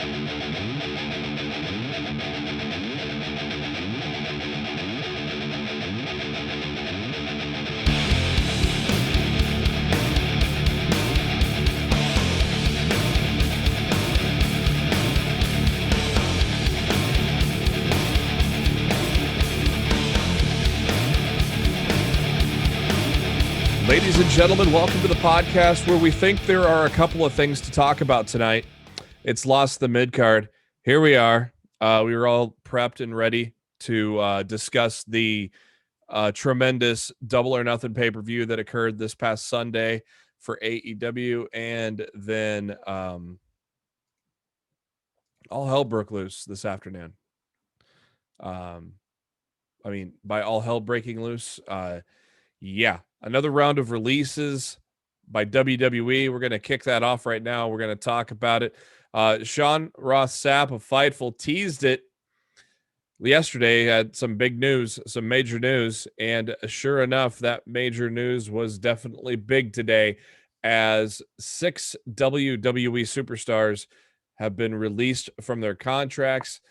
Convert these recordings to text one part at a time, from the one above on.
Ladies and gentlemen, welcome to the podcast where we think there are a couple of things to talk about tonight. It's Lost the Midcard. Here we are. We were all prepped and ready to discuss the tremendous Double or Nothing pay-per-view that occurred this past Sunday for AEW, and then all hell broke loose this afternoon. By all hell breaking loose, another round of releases by WWE. We're going to kick that off right now. We're going to talk about it. Sean Ross Sapp of Fightful teased it yesterday, had some big news, some major news, and sure enough, that major news was definitely big today, as 6 WWE superstars have been released from their contracts.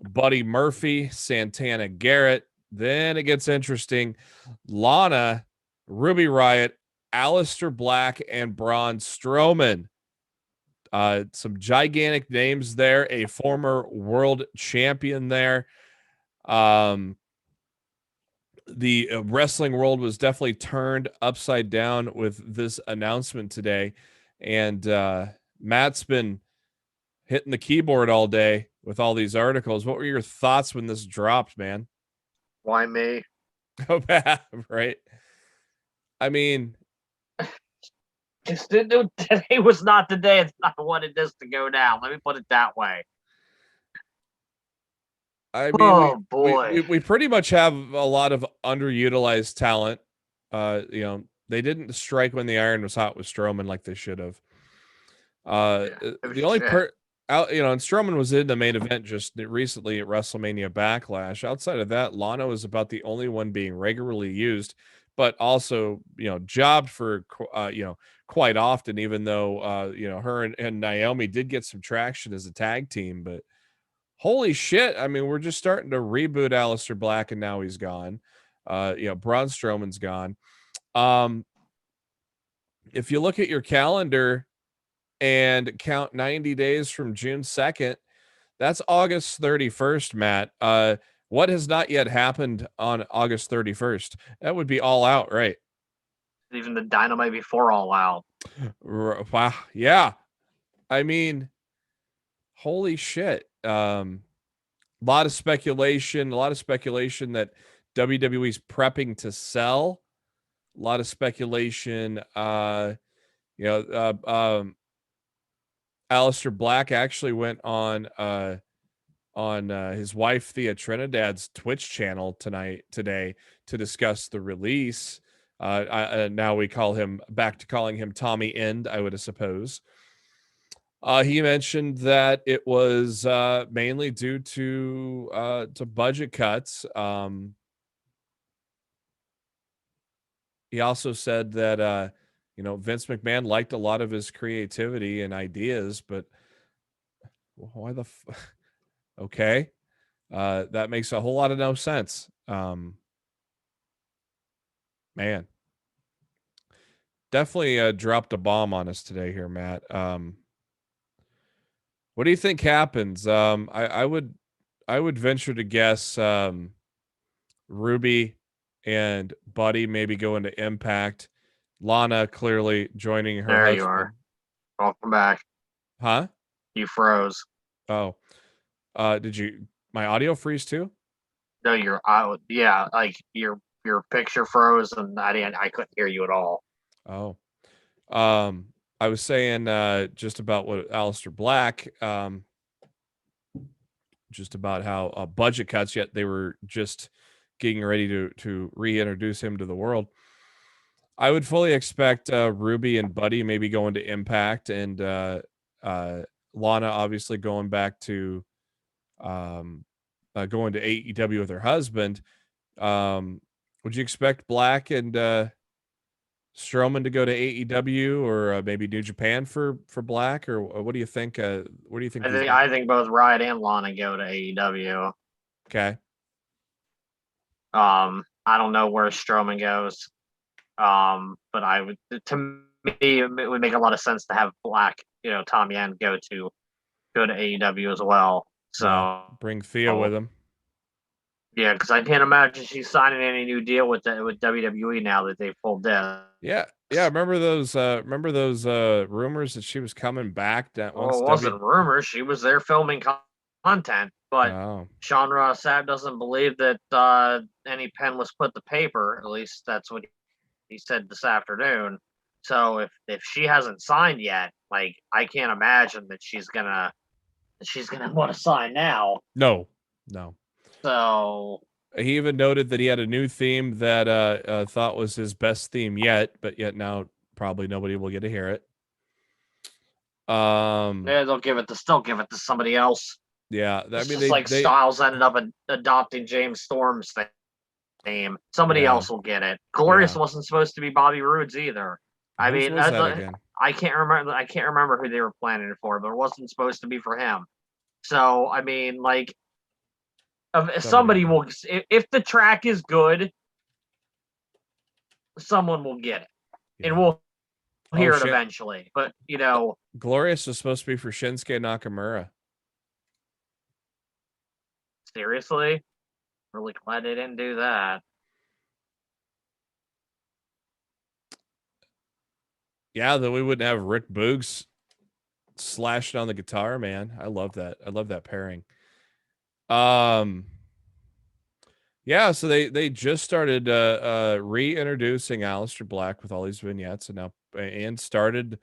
Buddy Murphy, Santana Garrett. Then it gets interesting. Lana, Ruby Riott, Aleister Black, and Braun Strowman. Some gigantic names there. A former world champion there. The wrestling world was definitely turned upside down with this announcement today. And Matt's been hitting the keyboard all day with all these articles. What were your thoughts when this dropped, man? Why me? Oh, bad, right? I mean, today was not the day. It's not wanted this to go down. Let me put it that way. I mean, we pretty much have a lot of underutilized talent. They didn't strike when the iron was hot with Strowman like they should have. The only and Strowman was in the main event just recently at WrestleMania Backlash. Outside of that, Lana was about the only one being regularly used, but also, jobbed for, quite often, even though, her and Naomi did get some traction as a tag team. But holy shit, I mean, we're just starting to reboot Aleister Black, and now he's gone. Braun Strowman's gone. If you look at your calendar and count 90 days from June 2nd, that's August 31st, Matt. What has not yet happened on August 31st? That would be All Out, right? Even the Dynamite before All Out. Wow. Yeah. I mean, holy shit. A lot of speculation that WWE's prepping to sell. A lot of speculation. Aleister Black actually went on his wife Thea Trinidad's Twitch channel today to discuss the release. Now we call him back to calling him Tommy End, I would suppose. He mentioned that it was mainly due to budget cuts. He also said that Vince McMahon liked a lot of his creativity and ideas, but why the okay. That makes a whole lot of no sense. Man, definitely dropped a bomb on us today here, Matt. What do you think happens? I would venture to guess Ruby and Buddy maybe go into Impact. Lana clearly joining her There husband. You are. Welcome back. Huh? You froze. Oh. Did my audio freeze too? No, your picture froze and I couldn't hear you at all. Oh. I was saying just about what Aleister Black, just about how budget cuts, yet they were just getting ready to reintroduce him to the world. I would fully expect Ruby and Buddy maybe going to Impact, and Lana obviously going back to going to AEW with her husband. Would you expect Black and Strowman to go to AEW or maybe New Japan for Black, or what do you think? Where do you think these? I think both Riot and Lana go to AEW. Okay. I don't know where Strowman goes. But I would, to me, it would make a lot of sense to have Black, Tom Yen go to AEW as well. So Yeah. Bring Thea with him. Yeah, because I can't imagine she's signing any new deal with WWE now that they pulled this. Yeah. Remember those rumors that she was coming back? That Well, it wasn't rumors. She was there filming content, but Sean Ross Sapp doesn't believe that any pen was put to paper. At least that's what he said this afternoon. So if she hasn't signed yet, like I can't imagine that she's gonna want to sign now. No. So he even noted that he had a new theme that thought was his best theme yet, but yet now probably nobody will get to hear it. Yeah, they'll give it to somebody else. Yeah, I mean, Styles ended up adopting James Storm's theme. Somebody else will get it. Glorious wasn't supposed to be Bobby Roode's either. I mean, I can't remember who they were planning it for, but it wasn't supposed to be for him. So I mean, like, somebody will. If the track is good, someone will get it, and we'll hear it eventually. But Glorious was supposed to be for Shinsuke Nakamura. Seriously? Really glad they didn't do that. Yeah, then we wouldn't have Rick Boogs slashed on the guitar, man. I love that. I love that pairing. Yeah, so they just started reintroducing Aleister Black with all these vignettes and started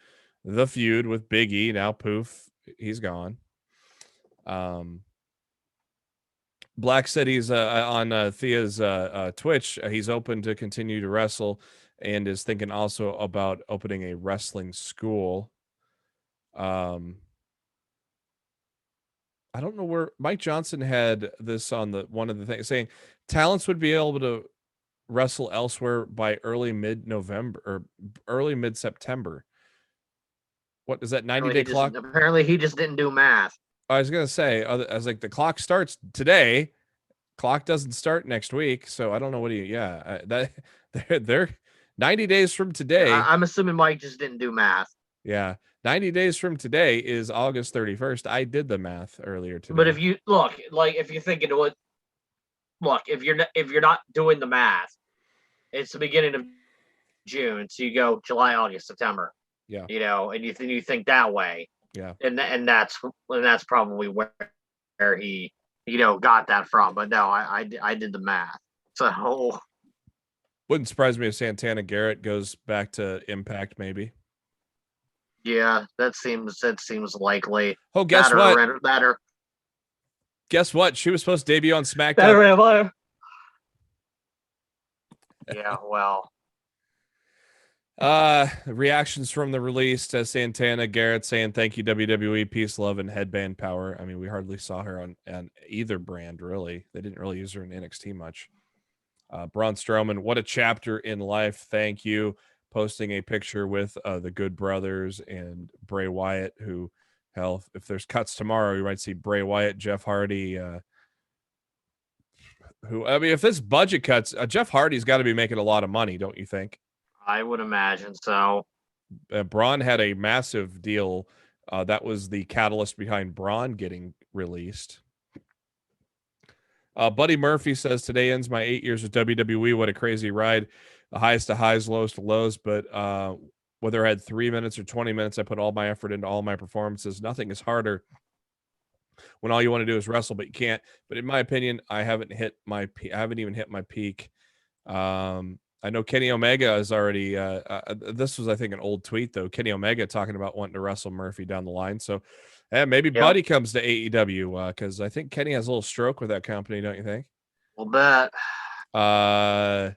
the feud with Big E. Now poof, he's gone. Black said he's on Thea's Twitch. He's open to continue to wrestle and is thinking also about opening a wrestling school. I don't know where Mike Johnson had this on one of the things saying talents would be able to wrestle elsewhere by early mid-November or early mid-September. What is that 90-day clock? Apparently he just didn't do math. I was going to say, I was like, the clock starts today. Clock doesn't start next week. So I don't know they're 90 days from today. I'm assuming Mike just didn't do math. Yeah. 90 days from today is August 31st. I did the math earlier today. But if you look, like, if you're thinking what, look, if you're not doing the math, it's the beginning of June. So you go July, August, September. Yeah. And you think that way. Yeah. And that's probably where he, got that from. But no, I did the math. So wouldn't surprise me if Santana Garrett goes back to Impact, maybe. Yeah, that seems likely. Oh, guess what? Guess what? She was supposed to debut on SmackDown. Yeah, well. Reactions from the release to Santana Garrett saying thank you WWE, peace, love, and headband power. I mean, we hardly saw her on either brand, really. They didn't really use her in NXT much. Braun Strowman, what a chapter in life. Thank you. Posting a picture with the Good Brothers and Bray Wyatt, who, hell, if there's cuts tomorrow, you might see Bray Wyatt, Jeff Hardy, if this budget cuts, Jeff Hardy's got to be making a lot of money, don't you think? I would imagine so. Braun had a massive deal. That was the catalyst behind Braun getting released. Buddy Murphy says, today ends my 8 years with WWE. What a crazy ride. The highest to highs, lowest to lows. But whether I had 3 minutes or 20 minutes, I put all my effort into all my performances. Nothing is harder when all you want to do is wrestle, but you can't. But in my opinion, I haven't even hit my peak. I know Kenny Omega is already, this was, I think, an old tweet, though. Kenny Omega talking about wanting to wrestle Murphy down the line. So maybe Buddy comes to AEW because I think Kenny has a little stroke with that company, don't you think? We'll bet. I'm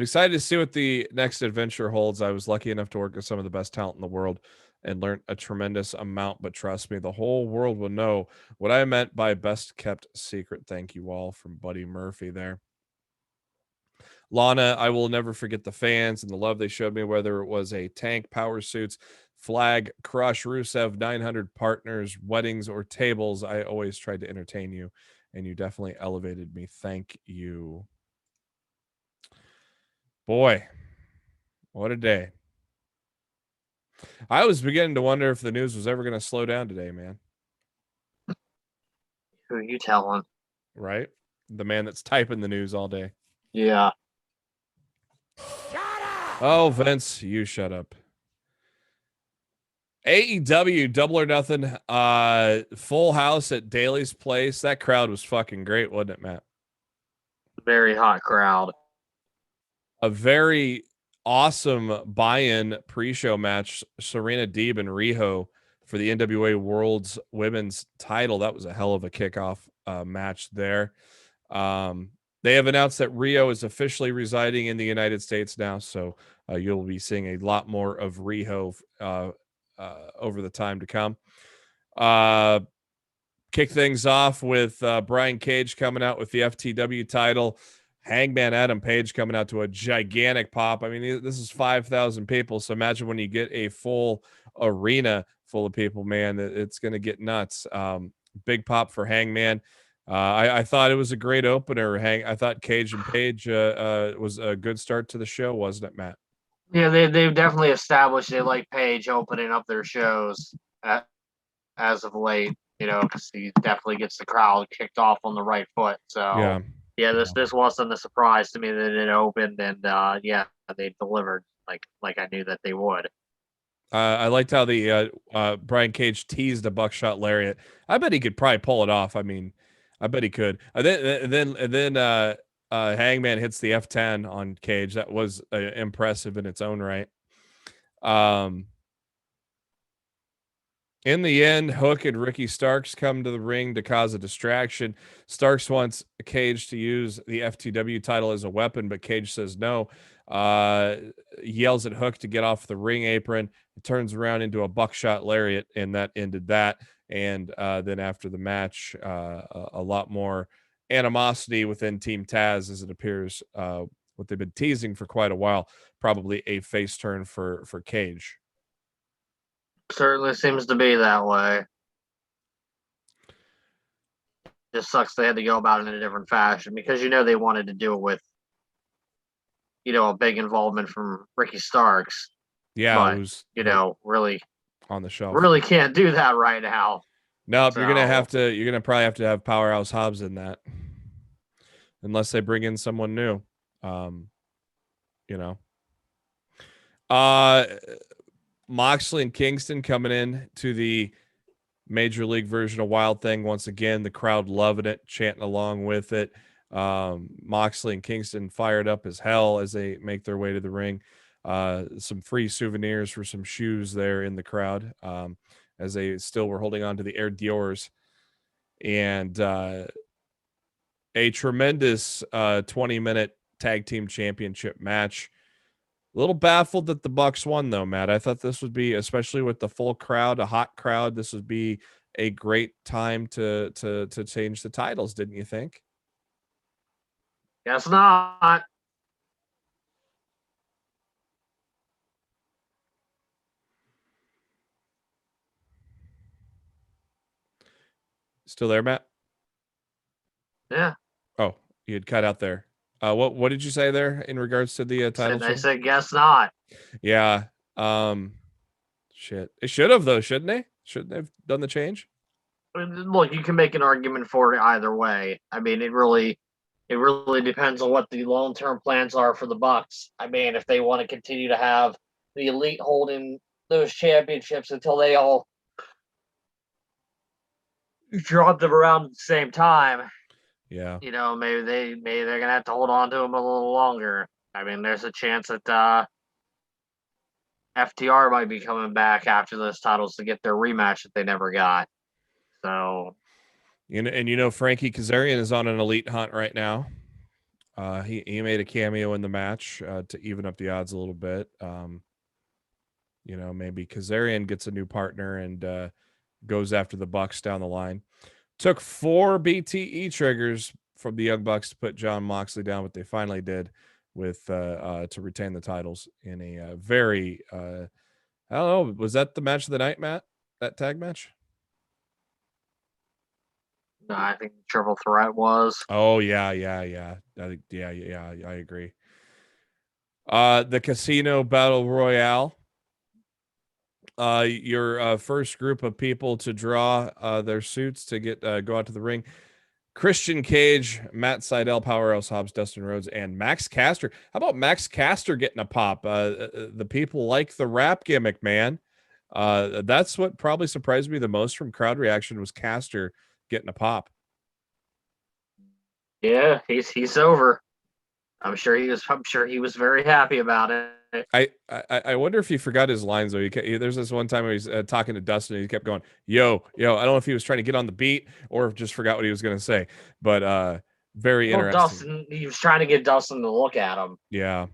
excited to see what the next adventure holds. I was lucky enough to work with some of the best talent in the world and learned a tremendous amount. But trust me, the whole world will know what I meant by best kept secret. Thank you all, from Buddy Murphy there. Lana, I will never forget the fans and the love they showed me, whether it was a tank, power suits, flag, crush, Rusev, 900 partners, weddings, or tables. I always tried to entertain you, and you definitely elevated me. Thank you. Boy, what a day. I was beginning to wonder if the news was ever going to slow down today, man. Who are you telling? Right? The man that's typing the news all day. Yeah. Shut up! Oh, Vince, you shut up. AEW Double or Nothing, full house at Daly's Place. That crowd was fucking great, wasn't it, Matt? Very hot crowd. A very awesome buy-in pre-show match. Serena Deeb and Riho for the NWA World's Women's title. That was a hell of a kickoff match there. They have announced that Riho is officially residing in the United States now, so you'll be seeing a lot more of Riho over the time to come. Kick things off with Brian Cage coming out with the FTW title. Hangman Adam Page coming out to a gigantic pop. I mean, this is 5,000 people, so imagine when you get a full arena full of people, man, it's going to get nuts. Big pop for Hangman. I thought it was a great opener. I thought Cage and Page was a good start to the show, wasn't it, Matt? Yeah, they've definitely established they like Page opening up their shows as of late, because he definitely gets the crowd kicked off on the right foot. So yeah, this wasn't a surprise to me that it opened, and they delivered like I knew that they would. I liked how the Brian Cage teased a buckshot lariat. I bet he could probably pull it off. I mean, I bet he could. Then Hangman hits the F10 on Cage. That was impressive in its own right. In the end, Hook and Ricky Starks come to the ring to cause a distraction. Starks wants Cage to use the FTW title as a weapon, but Cage says no. Yells at Hook to get off the ring apron. It turns around into a buckshot lariat, and that ended that. And then after the match, a lot more animosity within Team Taz, as it appears what they've been teasing for quite a while. Probably a face turn for Cage. Certainly seems to be that way. Just sucks they had to go about it in a different fashion because they wanted to do it with a big involvement from Ricky Starks. Yeah, but, who's really on the shelf. Really can't do that right now. Nope, so. You're gonna probably have to have Powerhouse Hobbs in that, unless they bring in someone new. Moxley and Kingston coming in to the Major League version of Wild Thing once again. The crowd loving it, chanting along with it. Moxley and Kingston fired up as hell as they make their way to the ring. Some free souvenirs for some shoes there in the crowd, as they still were holding on to the Air Dior's. And a tremendous 20-minute tag team championship match. A little baffled that the Bucks won, though, Matt. I thought this would be, especially with the full crowd, a hot crowd, this would be a great time to change the titles, didn't you think? Guess not. Still there, Matt? Yeah. Oh, you had cut out there. What did you say there in regards to the title? I said guess not. Yeah. Shit. It should have, though, shouldn't they? Shouldn't they have done the change? Look, you can make an argument for it either way. I mean, it really depends on what the long-term plans are for the Bucks. I mean, if they want to continue to have the Elite holding those championships until they all drop them around at the same time. Yeah. Maybe they're gonna have to hold on to them a little longer. I mean, there's a chance that FTR might be coming back after those titles to get their rematch that they never got. So, Frankie Kazarian is on an Elite hunt right now. He made a cameo in the match to even up the odds a little bit. Maybe Kazarian gets a new partner and goes after the Bucks down the line. Took 4 BTE triggers from the Young Bucks to put Jon Moxley down, but they finally did with to retain the titles in a very I don't know, was that the match of the night, Matt? That tag match? No, I think Triple Threat was. Oh yeah. I think I agree. The Casino Battle Royale. Your first group of people to draw their suits to get go out to the ring. Christian Cage, Matt Sydal, Powerhouse Hobbs, Dustin Rhodes, and Max Caster. How about Max Caster getting a pop? The people like the rap gimmick, man. That's what probably surprised me the most from crowd reaction was Caster getting a pop. Yeah, he's over. I'm sure he was very happy about it. I wonder if he forgot his lines though. There's this one time where he's talking to Dustin and he kept going, yo. I don't know if he was trying to get on the beat or just forgot what he was going to say, but very interesting. Dustin, he was trying to get Dustin to look at him. Yeah.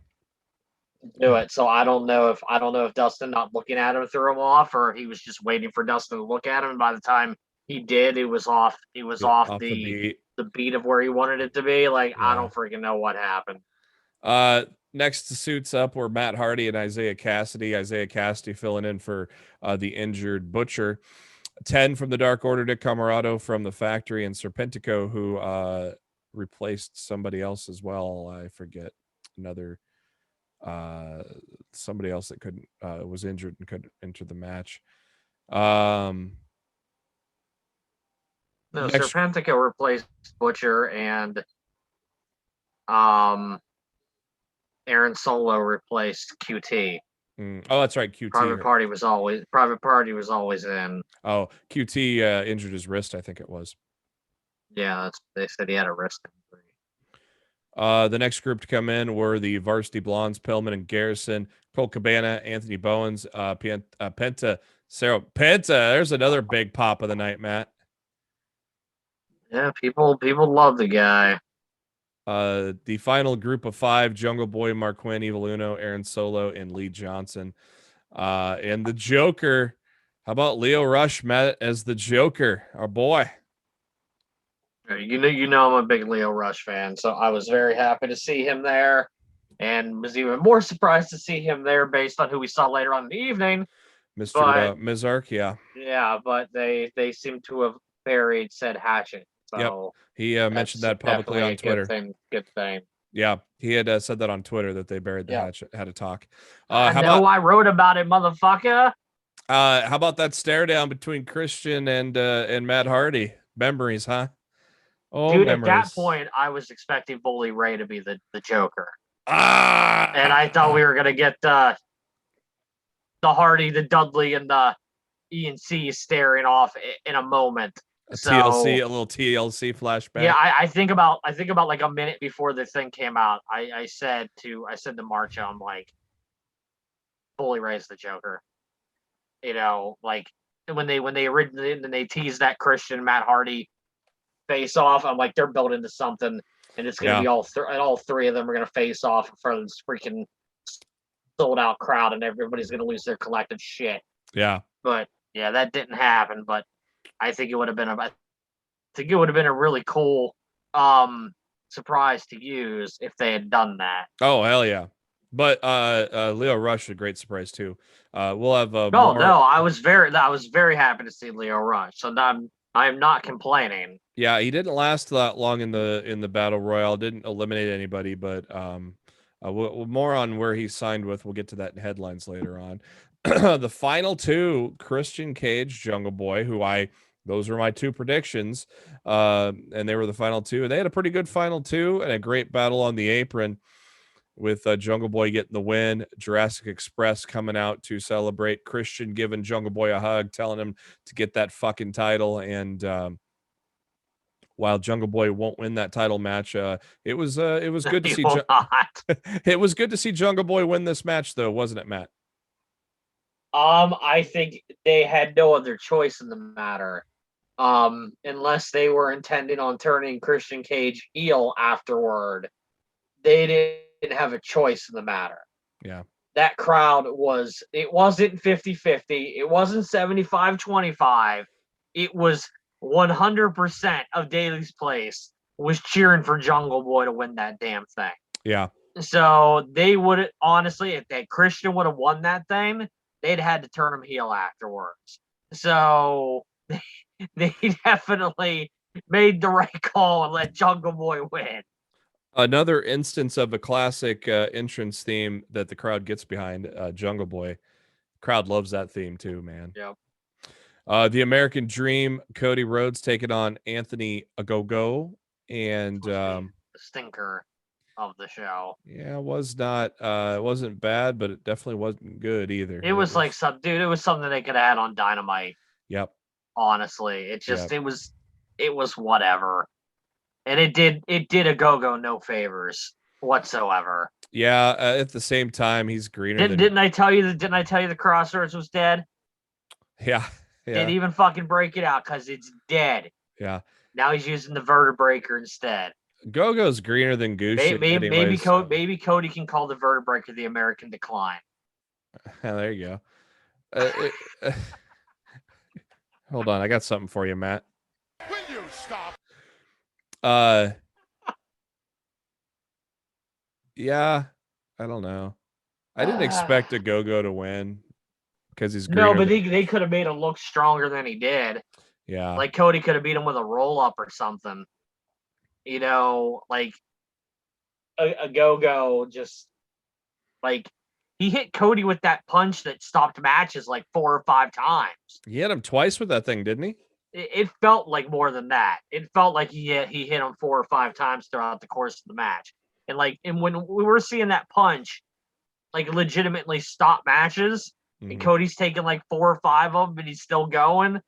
Do it. So I don't know if Dustin not looking at him threw him off, or he was just waiting for Dustin to look at him. And by the time he did, it was off. It was off the beat of where he wanted it to be. Like, yeah. I don't freaking know what happened. Next to suits up were Matt Hardy and Isaiah Cassidy. Isaiah Cassidy filling in for the injured Butcher. 10 from the Dark Order, Dick Camarado from the Factory, and Serpentico, who replaced somebody else as well. I forget, another somebody else that couldn't was injured and couldn't enter the match. Serpentico replaced Butcher, and Aaron Solo replaced QT. Oh, that's right. QT. Private Party was always in. Oh, QT injured his wrist, I think it was. Yeah, they said he had a wrist injury. The next group to come in were the Varsity Blondes, Pillman and Garrison, Cole Cabana, Anthony Bowens, Penta, Sarah Penta. There's another big pop of the night, Matt. Yeah, people love the guy. The final group of 5: Jungle Boy, Mark Quinn, Evil Uno, Aaron Solo, and Lee Johnson. And the Joker. How about Leo Rush, Matt, as the Joker, our boy? You know I'm a big Leo Rush fan, so I was very happy to see him there, and was even more surprised to see him there based on who we saw later on in the evening. Mr. Mizark, yeah. Yeah, but they seem to have buried said hatchet. So yep. He mentioned that publicly on Twitter. Good thing. Yeah, he had said that on Twitter that they buried the hatchet. Had a talk. I wrote about it, motherfucker. How about that stare down between Christian and Matt Hardy? Memories, huh? Oh, dude, memories. At that point, I was expecting Bully Ray to be the Joker. And I thought we were gonna get the Hardy, the Dudley, and the ENC staring off in a moment. A little TLC flashback. Yeah, I think about like a minute before the thing came out. I said to Marcha, I'm like, Bully Ray's the Joker. Like when they originally teased that Christian Matt Hardy face off, I'm like, they're building to something, and it's gonna be all three of them are gonna face off in front of this freaking sold out crowd, and everybody's gonna lose their collective shit. Yeah. But yeah, that didn't happen. But I think it would have been a really cool surprise to use if they had done that. Oh hell yeah! But Leo Rush, a great surprise too. We'll have no. I was very happy to see Leo Rush. So I'm not complaining. Yeah, he didn't last that long in the battle royale. Didn't eliminate anybody, but we'll more on where he signed with. We'll get to that in headlines later on. The final 2: Christian Cage, Jungle Boy, those were my 2 predictions, and they were the final 2. And they had a pretty good final 2 and a great battle on the apron with Jungle Boy getting the win. Jurassic Express coming out to celebrate. Christian giving Jungle Boy a hug, telling him to get that fucking title. And while Jungle Boy won't win that title match, it was good to see. It was good to see Jungle Boy win this match, though, wasn't it, Matt? I think they had no other choice in the matter, unless they were intending on turning Christian Cage heel afterward. They didn't have a choice in the matter. Yeah. That crowd it wasn't 50-50. It wasn't 75-25. It was 100% of Daly's Place was cheering for Jungle Boy to win that damn thing. Yeah. So they would honestly, if that Christian would have won that thing, they'd had to turn him heel afterwards. So they definitely made the right call and let Jungle Boy win. Another instance of a classic entrance theme that the crowd gets behind, Jungle Boy. Crowd loves that theme too, man. Yep. The American Dream, Cody Rhodes taking on Anthony Ogogo, and the stinker of the show. Yeah, it was not. It wasn't bad, but it definitely wasn't good either. It was like it was something they could have had on Dynamite. Yep. Honestly, it just it was whatever, and it did Ogogo no favors whatsoever. Yeah. At the same time, he's greener. Didn't I tell you the Crossroads was dead? Yeah. Didn't even fucking break it out because it's dead. Yeah. Now he's using the vertebreaker instead. Gogo's greener than goose. Maybe Cody can call the vertebreaker the American Decline. There you go. Hold on, I got something for you, Matt. Will you stop? Yeah, I don't know. I didn't expect Ogogo to win because he's greener. No, but they could have made him look stronger than he did. Yeah, like Cody could have beat him with a roll up or something. You know, like Ogogo just like he hit Cody with that punch that stopped matches like 4 or 5 times. He hit him twice with that thing, didn't he? It felt like more than that. It felt like he hit him 4 or 5 times throughout the course of the match. And when we were seeing that punch, like legitimately stop matches, and Cody's taking like 4 or 5 of them, but he's still going.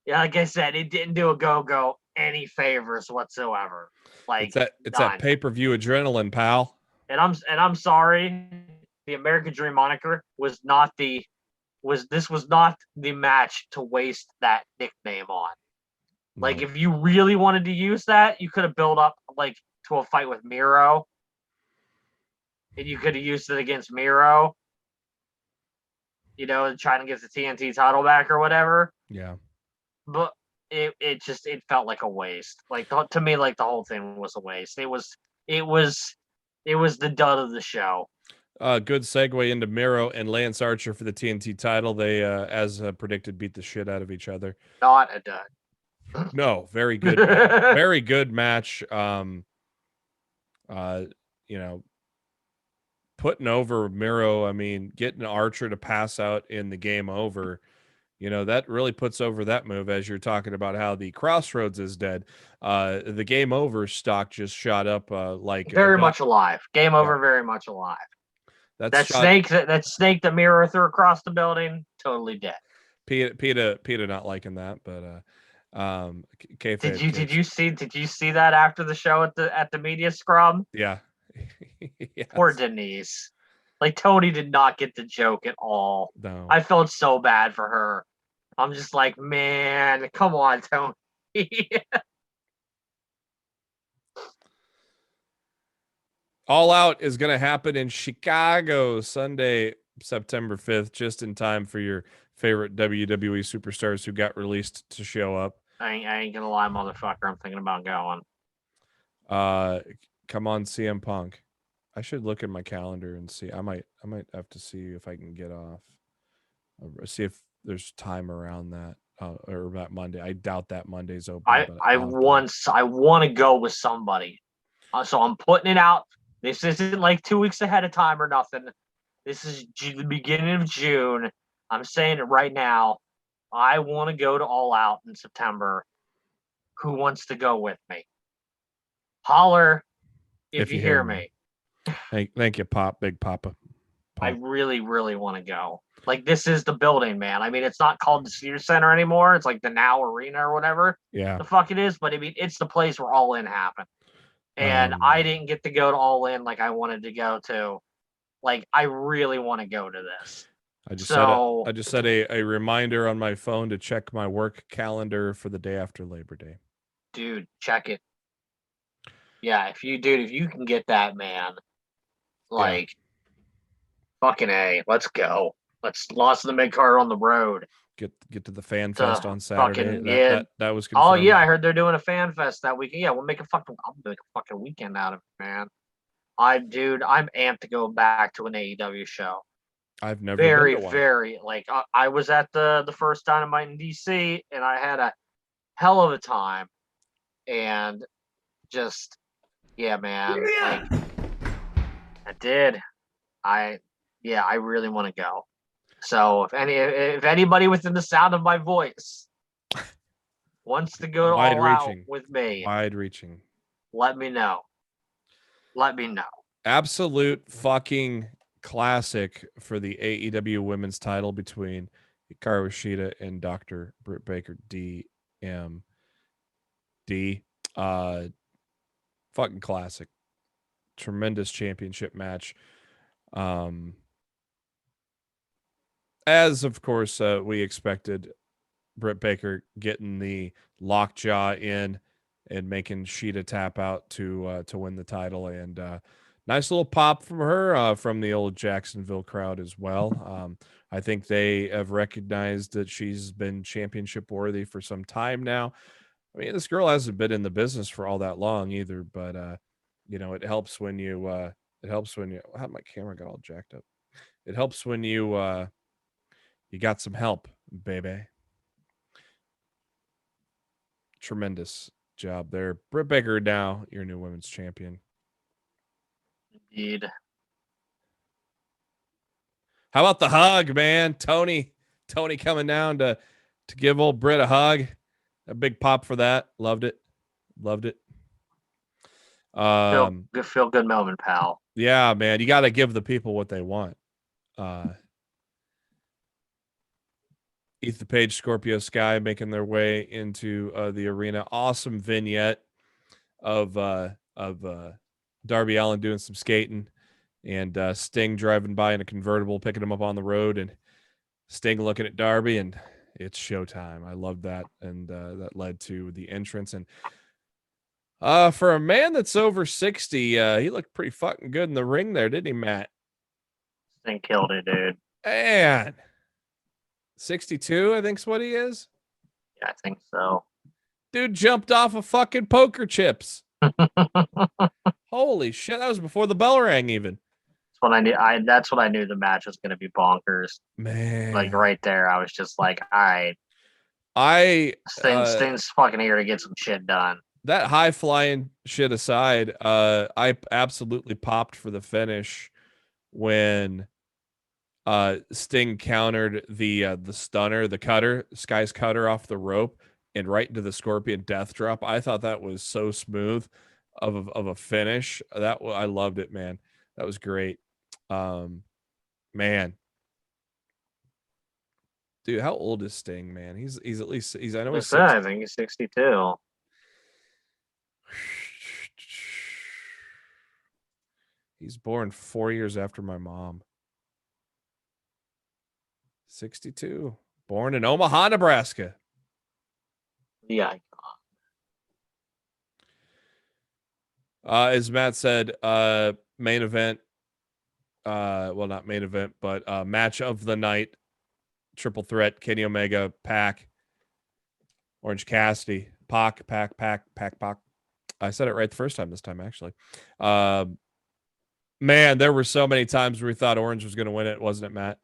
Yeah, like I said, it didn't do Ogogo any favors whatsoever. Like it's that pay-per-view adrenaline, pal. And I'm sorry, the American Dream moniker was not the match to waste that nickname on. No. Like if you really wanted to use that, you could have built up like to a fight with Miro. And you could have used it against Miro. You know, trying to get the TNT title back or whatever. Yeah. But it felt like a waste. Like to me, like the whole thing was a waste. It was the dud of the show. Good segue into Miro and Lance Archer for the TNT title. They, as predicted, beat the shit out of each other. Not a dud. No, very good, very good match. You know, putting over Miro. I mean, getting Archer to pass out in the game over. You know, that really puts over that move as you're talking about how the Crossroads is dead. The game over stock just shot up like very much alive. Game over, very much alive. That snake that Miro threw across the building, totally dead. PETA not liking that, but did you see that after the show at the media scrum? Yeah. Yes. Poor Denise. Like Tony did not get the joke at all. No. I felt so bad for her. I'm just like, man, come on, Tony. All Out is going to happen in Chicago Sunday, September 5th, just in time for your favorite WWE superstars who got released to show up. I ain't gonna lie, motherfucker. I'm thinking about going. Come on, CM Punk. I should look at my calendar and see. I might have to see if I can get off. See if there's time around that or that Monday. I doubt that Monday's open. I want to go with somebody, so I'm putting it out. This isn't like 2 weeks ahead of time or nothing. This is the beginning of June. I'm saying it right now. I want to go to All Out in September. Who wants to go with me? Holler if you hear me. Thank you, Big Papa. I really, really want to go. Like, this is the building, man. I mean, it's not called the Sears Center anymore. It's like the Now Arena or whatever. Yeah. The fuck it is. But I mean, it's the place where All In happened. And I didn't get to go to All In like I wanted to go to. Like, I really want to go to this. I just set a reminder on my phone to check my work calendar for the day after Labor Day. Dude, check it. Yeah, if you can get that, man. Like, fucking A, let's go. Let's lost the Midcard on the road. Get to the Fan Fest on Saturday. That was confirmed. Oh yeah, I heard they're doing a Fan Fest that weekend. Yeah, I'll make a fucking weekend out of it, man. I'm amped to go back to an AEW show. I've never been to one. Very like I was at the first Dynamite in DC, and I had a hell of a time, and just man, like I did. I really want to go. So if anybody within the sound of my voice wants to go all out with me, wide-reaching, let me know. Absolute fucking classic for the AEW Women's Title between Hikaru Shida and Dr. Britt Baker, DMD. Fucking classic. Tremendous championship match. As of course we expected, Britt Baker getting the lockjaw in and making Shida tap out to win the title, and nice little pop from her from the old Jacksonville crowd as well. I think they have recognized that she's been championship worthy for some time now. I mean, this girl hasn't been in the business for all that long either, but it helps when you how my camera got all jacked up. It helps when you got some help, baby. Tremendous job there. Britt Baker, now your new women's champion. Indeed. How about the hug, man? Tony coming down to give old Britt a hug. A big pop for that. Loved it. Feel good moment, pal. Yeah, man. You got to give the people what they want. Ethan Page, Scorpio Sky making their way into the arena. Awesome vignette of Darby Allin doing some skating, and Sting driving by in a convertible, picking him up on the road, and Sting looking at Darby, and it's showtime. I love that, and that led to the entrance. And for a man that's over 60, he looked pretty fucking good in the ring there, didn't he, Matt? Sting killed it, dude. Man. 62, I think's what he is. Yeah, I think so. Dude jumped off of fucking poker chips. Holy shit, that was before the bell rang even. That's what I knew the match was going to be bonkers. Man. Like right there, I was just like, all right. Sting's fucking here to get some shit done. That high flying shit aside, I absolutely popped for the finish when Sting countered the stunner, the cutter, Sky's cutter off the rope and right into the Scorpion death drop. I thought that was so smooth of a finish. I loved it, man. That was great. Man. Dude, how old is Sting, man? He's at least I know he's I think he's 62. He's born 4 years after my mom. 62. Born in Omaha, Nebraska. Yeah. As Matt said, main event. Well, not main event, but match of the night. Triple threat, Kenny Omega, Pac, Orange Cassidy, Pac. I said it right the first time this time, actually. Man, there were so many times where we thought Orange was going to win it, wasn't it, Matt?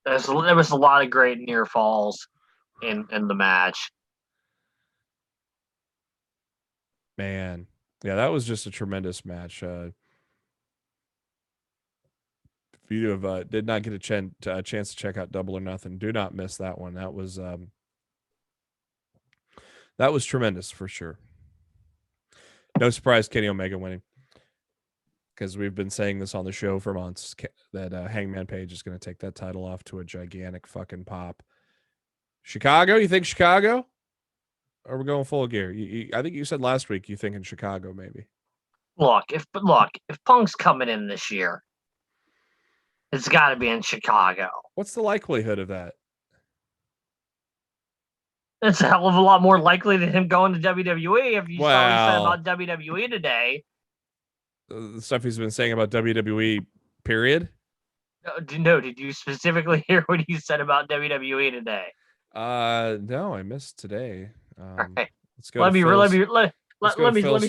There was a lot of great near falls in the match. Man. Yeah, that was just a tremendous match. If you have did not get a chance to check out Double or Nothing, do not miss that one. That was tremendous for sure. No surprise Kenny Omega winning, because we've been saying this on the show for months that Hangman Page is going to take that title off to a gigantic fucking pop. Chicago? You think Chicago? Or are we going full gear? I think you said last week you think in Chicago maybe. Look, if Punk's coming in this year, it's got to be in Chicago. What's the likelihood of that? It's a hell of a lot more likely than him going to WWE. If you saw what he said about WWE today. The stuff he's been saying about WWE, period? No, did you specifically hear what he said about WWE today? No, I missed today. Right. Let's go. Let me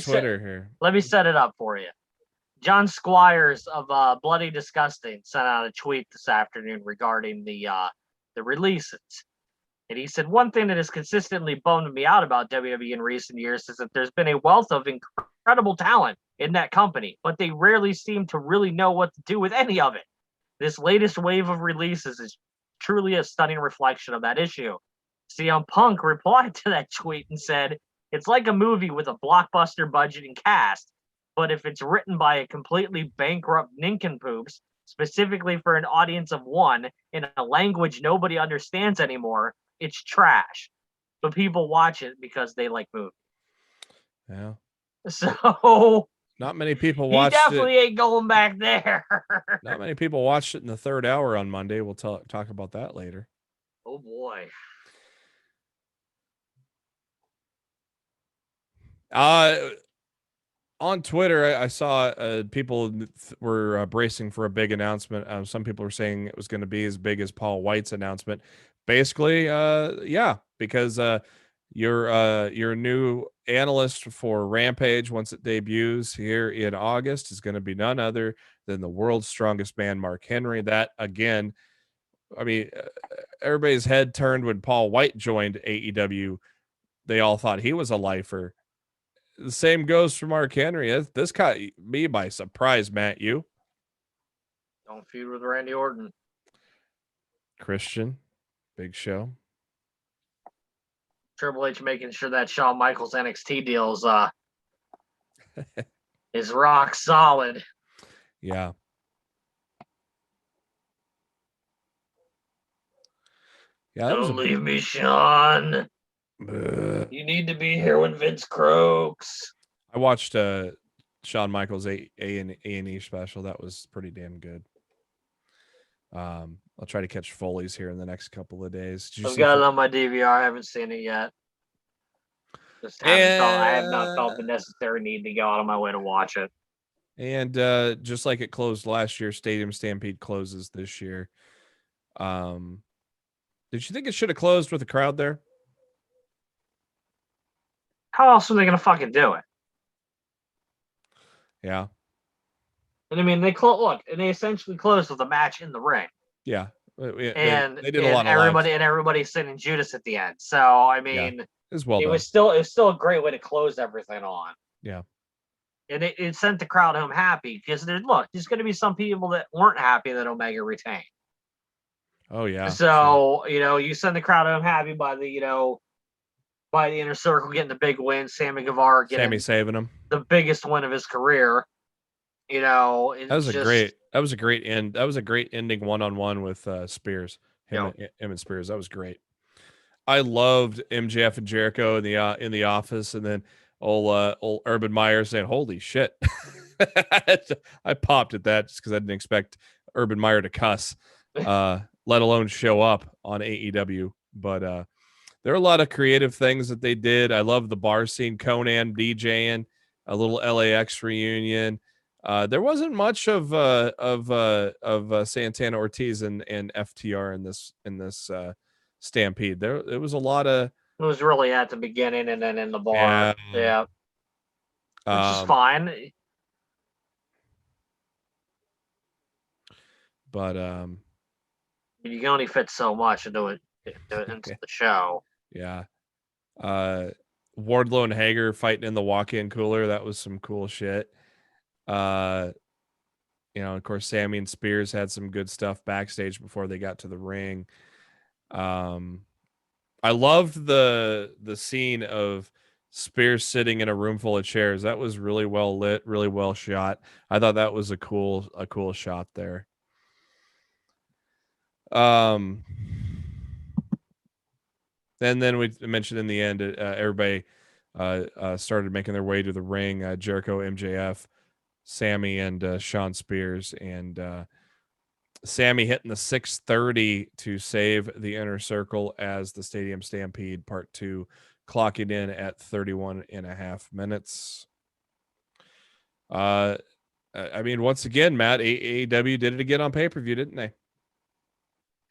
Twitter here. Let me set it up for you. John Squires of Bloody Disgusting sent out a tweet this afternoon regarding the releases. And he said, one thing that has consistently bummed me out about WWE in recent years is that there's been a wealth of incredible talent in that company, but they rarely seem to really know what to do with any of it. This latest wave of releases is truly a stunning reflection of that issue. CM Punk replied to that tweet and said, it's like a movie with a blockbuster budget and cast, but if it's written by a completely bankrupt nincompoops, specifically for an audience of one, in a language nobody understands anymore, it's trash. But people watch it because they like movies. Yeah. So not many people watched it. He definitely ain't going back there. Not many people watched it in the third hour on Monday. We'll talk about that later. Oh boy. On Twitter, I saw people were bracing for a big announcement. Some people were saying it was going to be as big as Paul White's announcement. Basically, yeah, because your new analyst for Rampage, once it debuts here in August, is going to be none other than the world's strongest man, Mark Henry. That, again, I mean, everybody's head turned when Paul White joined AEW. They all thought he was a lifer. The same goes for Mark Henry. This caught me by surprise, Matt. You? Don't feud with Randy Orton. Christian, Big Show. Triple H making sure that Shawn Michaels NXT deal is rock solid. Yeah. Yeah. Don't leave me, Shawn. You need to be here when Vince croaks. I watched Shawn Michaels A&E special. That was pretty damn good. I'll try to catch Foley's here in the next couple of days. I've got it on my DVR. I haven't seen it yet. I have not felt the necessary need to go out of my way to watch it. And just like it closed last year, Stadium Stampede closes this year. Did you think it should have closed with a crowd there? How else are they going to fucking do it? Yeah. And I mean, they essentially closed with a match in the ring. Yeah. They did a lot of everybody singing Judas at the end. So I mean, it was still a great way to close everything on. Yeah. And it sent the crowd home happy because there's going to be some people that weren't happy that Omega retained. Oh yeah. So you send the crowd home happy by the by the Inner Circle getting the big win, Sammy Guevara getting saving him, the biggest win of his career. That was a great end. That was a great ending one-on-one with Spears. Him and Spears. That was great. I loved MJF and Jericho in the office, and then old Urban Meyer saying, "Holy shit!" I popped at that just because I didn't expect Urban Meyer to cuss, let alone show up on AEW. But there are a lot of creative things that they did. I love the bar scene, Conan DJing, a little LAX reunion. There wasn't much of Santana Ortiz and FTR in this Stampede. It was a lot of. It was really at the beginning and then in the bar. Yeah. Which is fine. But you can only fit so much into the show. Yeah. Wardlow and Hager fighting in the walk-in cooler. That was some cool shit. Of course, Sammy and Spears had some good stuff backstage before they got to the ring. I loved the scene of Spears sitting in a room full of chairs. That was really well lit, really well shot. I thought that was a cool shot there. And then we mentioned in the end, everybody started making their way to the ring. Jericho, MJF, Sammy, and Shawn Spears, and Sammy hitting the 6:30 to save the Inner Circle as the Stadium Stampede Part 2 clocking in at 31.5 minutes. I mean, once again, Matt, AEW did it again on pay-per-view, didn't they?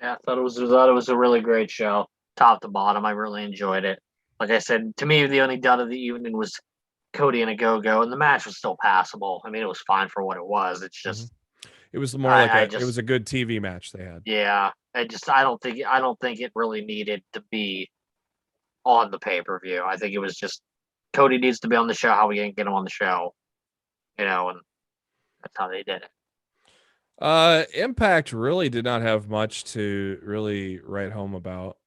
Yeah, I thought it was a really great show, top to bottom. I really enjoyed it. Like I said, to me, the only dud of the evening was Cody and a go-go, and the match was still passable. I mean, it was fine for what it was. It's just it was more it was a good TV match they had. Yeah, I don't think it really needed to be on the pay-per-view. I think it was just Cody needs to be on the show. How we can get him on the show, and that's how they did it. Impact really did not have much to really write home about.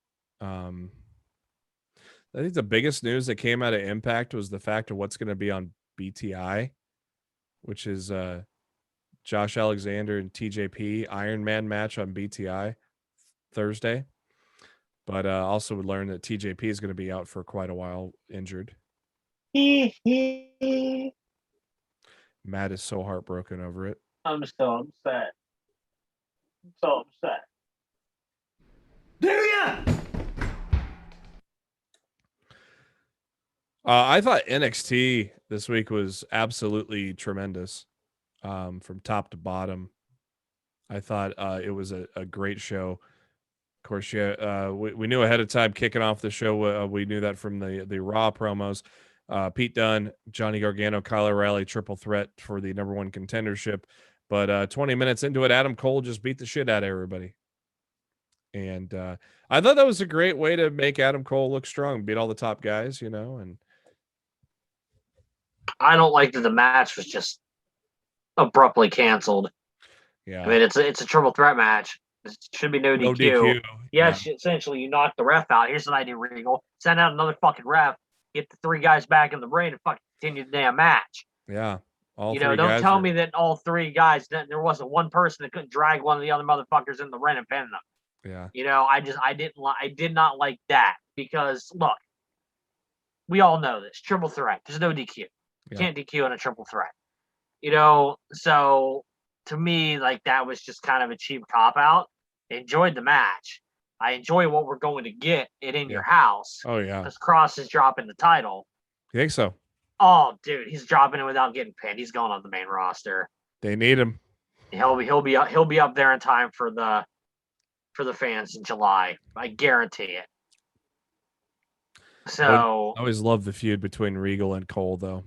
I think the biggest news that came out of Impact was the fact of what's going to be on BTI, which is Josh Alexander and TJP Iron Man match on BTI Thursday. But also would learn that TJP is going to be out for quite a while, injured. Matt is so heartbroken over it. I'm so upset. Do ya? I thought NXT this week was absolutely tremendous, from top to bottom. I thought it was a great show. Of course, we knew ahead of time kicking off the show. We knew that from the Raw promos. Pete Dunne, Johnny Gargano, Kyle O'Reilly, triple threat for the #1 contendership. But 20 minutes into it, Adam Cole just beat the shit out of everybody. And I thought that was a great way to make Adam Cole look strong, beat all the top guys, and I don't like that the match was just abruptly canceled. Yeah. I mean, it's a triple threat match. It should be no DQ. Yes, yeah. Essentially, you knock the ref out. Here's an idea, Regal. Send out another fucking ref. Get the 3 guys back in the ring and fucking continue the damn match. Yeah. Don't tell me that all 3 guys, that there wasn't one person that couldn't drag one of the other motherfuckers in the ring and pin them. Yeah. I did not like that because, look, we all know this. Triple threat. There's no DQ. You can't DQ on a triple threat. So to me, like, that was just kind of a cheap cop-out. I enjoyed the match. I enjoy what we're going to get in your house. Oh, yeah. Because Cross is dropping the title. You think so? Oh, dude, he's dropping it without getting pinned. He's going on the main roster. They need him. He'll be up there in time for the fans in July. I guarantee it. So I always love the feud between Regal and Cole, though.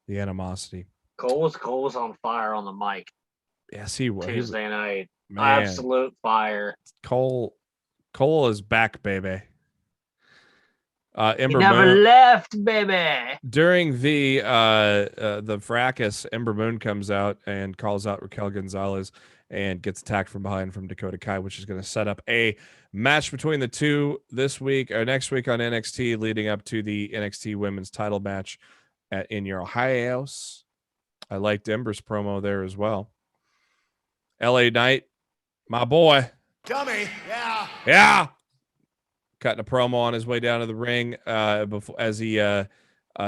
The animosity. Cole was on fire on the mic. Yes, he was. Tuesday night. Man. Absolute fire. Cole is back, baby. Ember Moon never left, baby. During the fracas, Ember Moon comes out and calls out Raquel Gonzalez and gets attacked from behind from Dakota Kai, which is going to set up a match between the two this week or next week on NXT, leading up to the NXT Women's Title match in your house. I liked Ember's promo there as well. LA Knight, my boy. Dummy, yeah. Yeah. Cutting a promo on his way down to the ring as he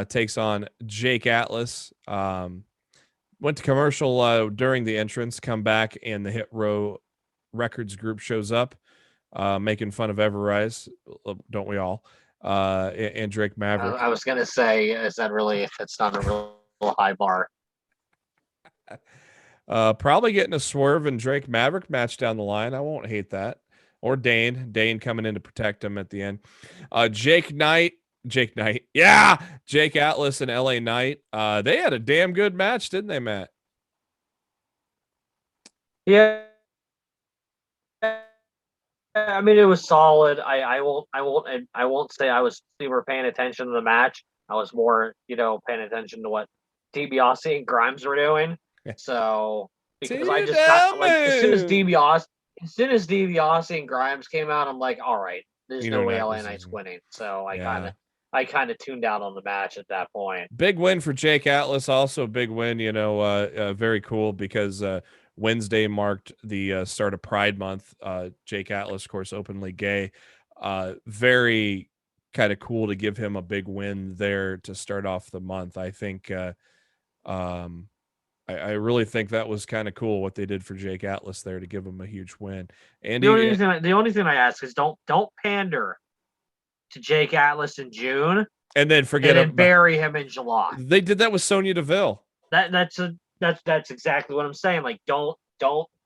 takes on Jake Atlas. Went to commercial during the entrance, come back, and the Hit Row Records group shows up, making fun of Everrise, don't we all? And Drake Maverick. I was going to say, is that really, it's not a real high bar. Probably getting a Swerve and Drake Maverick match down the line. I won't hate that. Or Dane coming in to protect him at the end. Jake Knight. Yeah. Jake Atlas and LA Knight. They had a damn good match, didn't they, Matt? Yeah. I mean, it was solid. I won't say I was super paying attention to the match. I was more, paying attention to what DiBiase and Grimes were doing. So because I just got as soon as DiBiase and Grimes came out, I'm like, all right, there's no way LA Knight's winning. So I kind of tuned out on the match at that point. Big win for Jake Atlas. Also a big win, very cool because Wednesday marked the start of Pride Month. Jake Atlas, of course, openly gay. Very kind of cool to give him a big win there to start off the month. I think I really think that was kind of cool what they did for Jake Atlas there to give him a huge win. And the only thing I ask is don't pander to Jake Atlas in June and then forget and bury him in July. They did that with Sonya Deville. That's exactly what I'm saying. Like, don't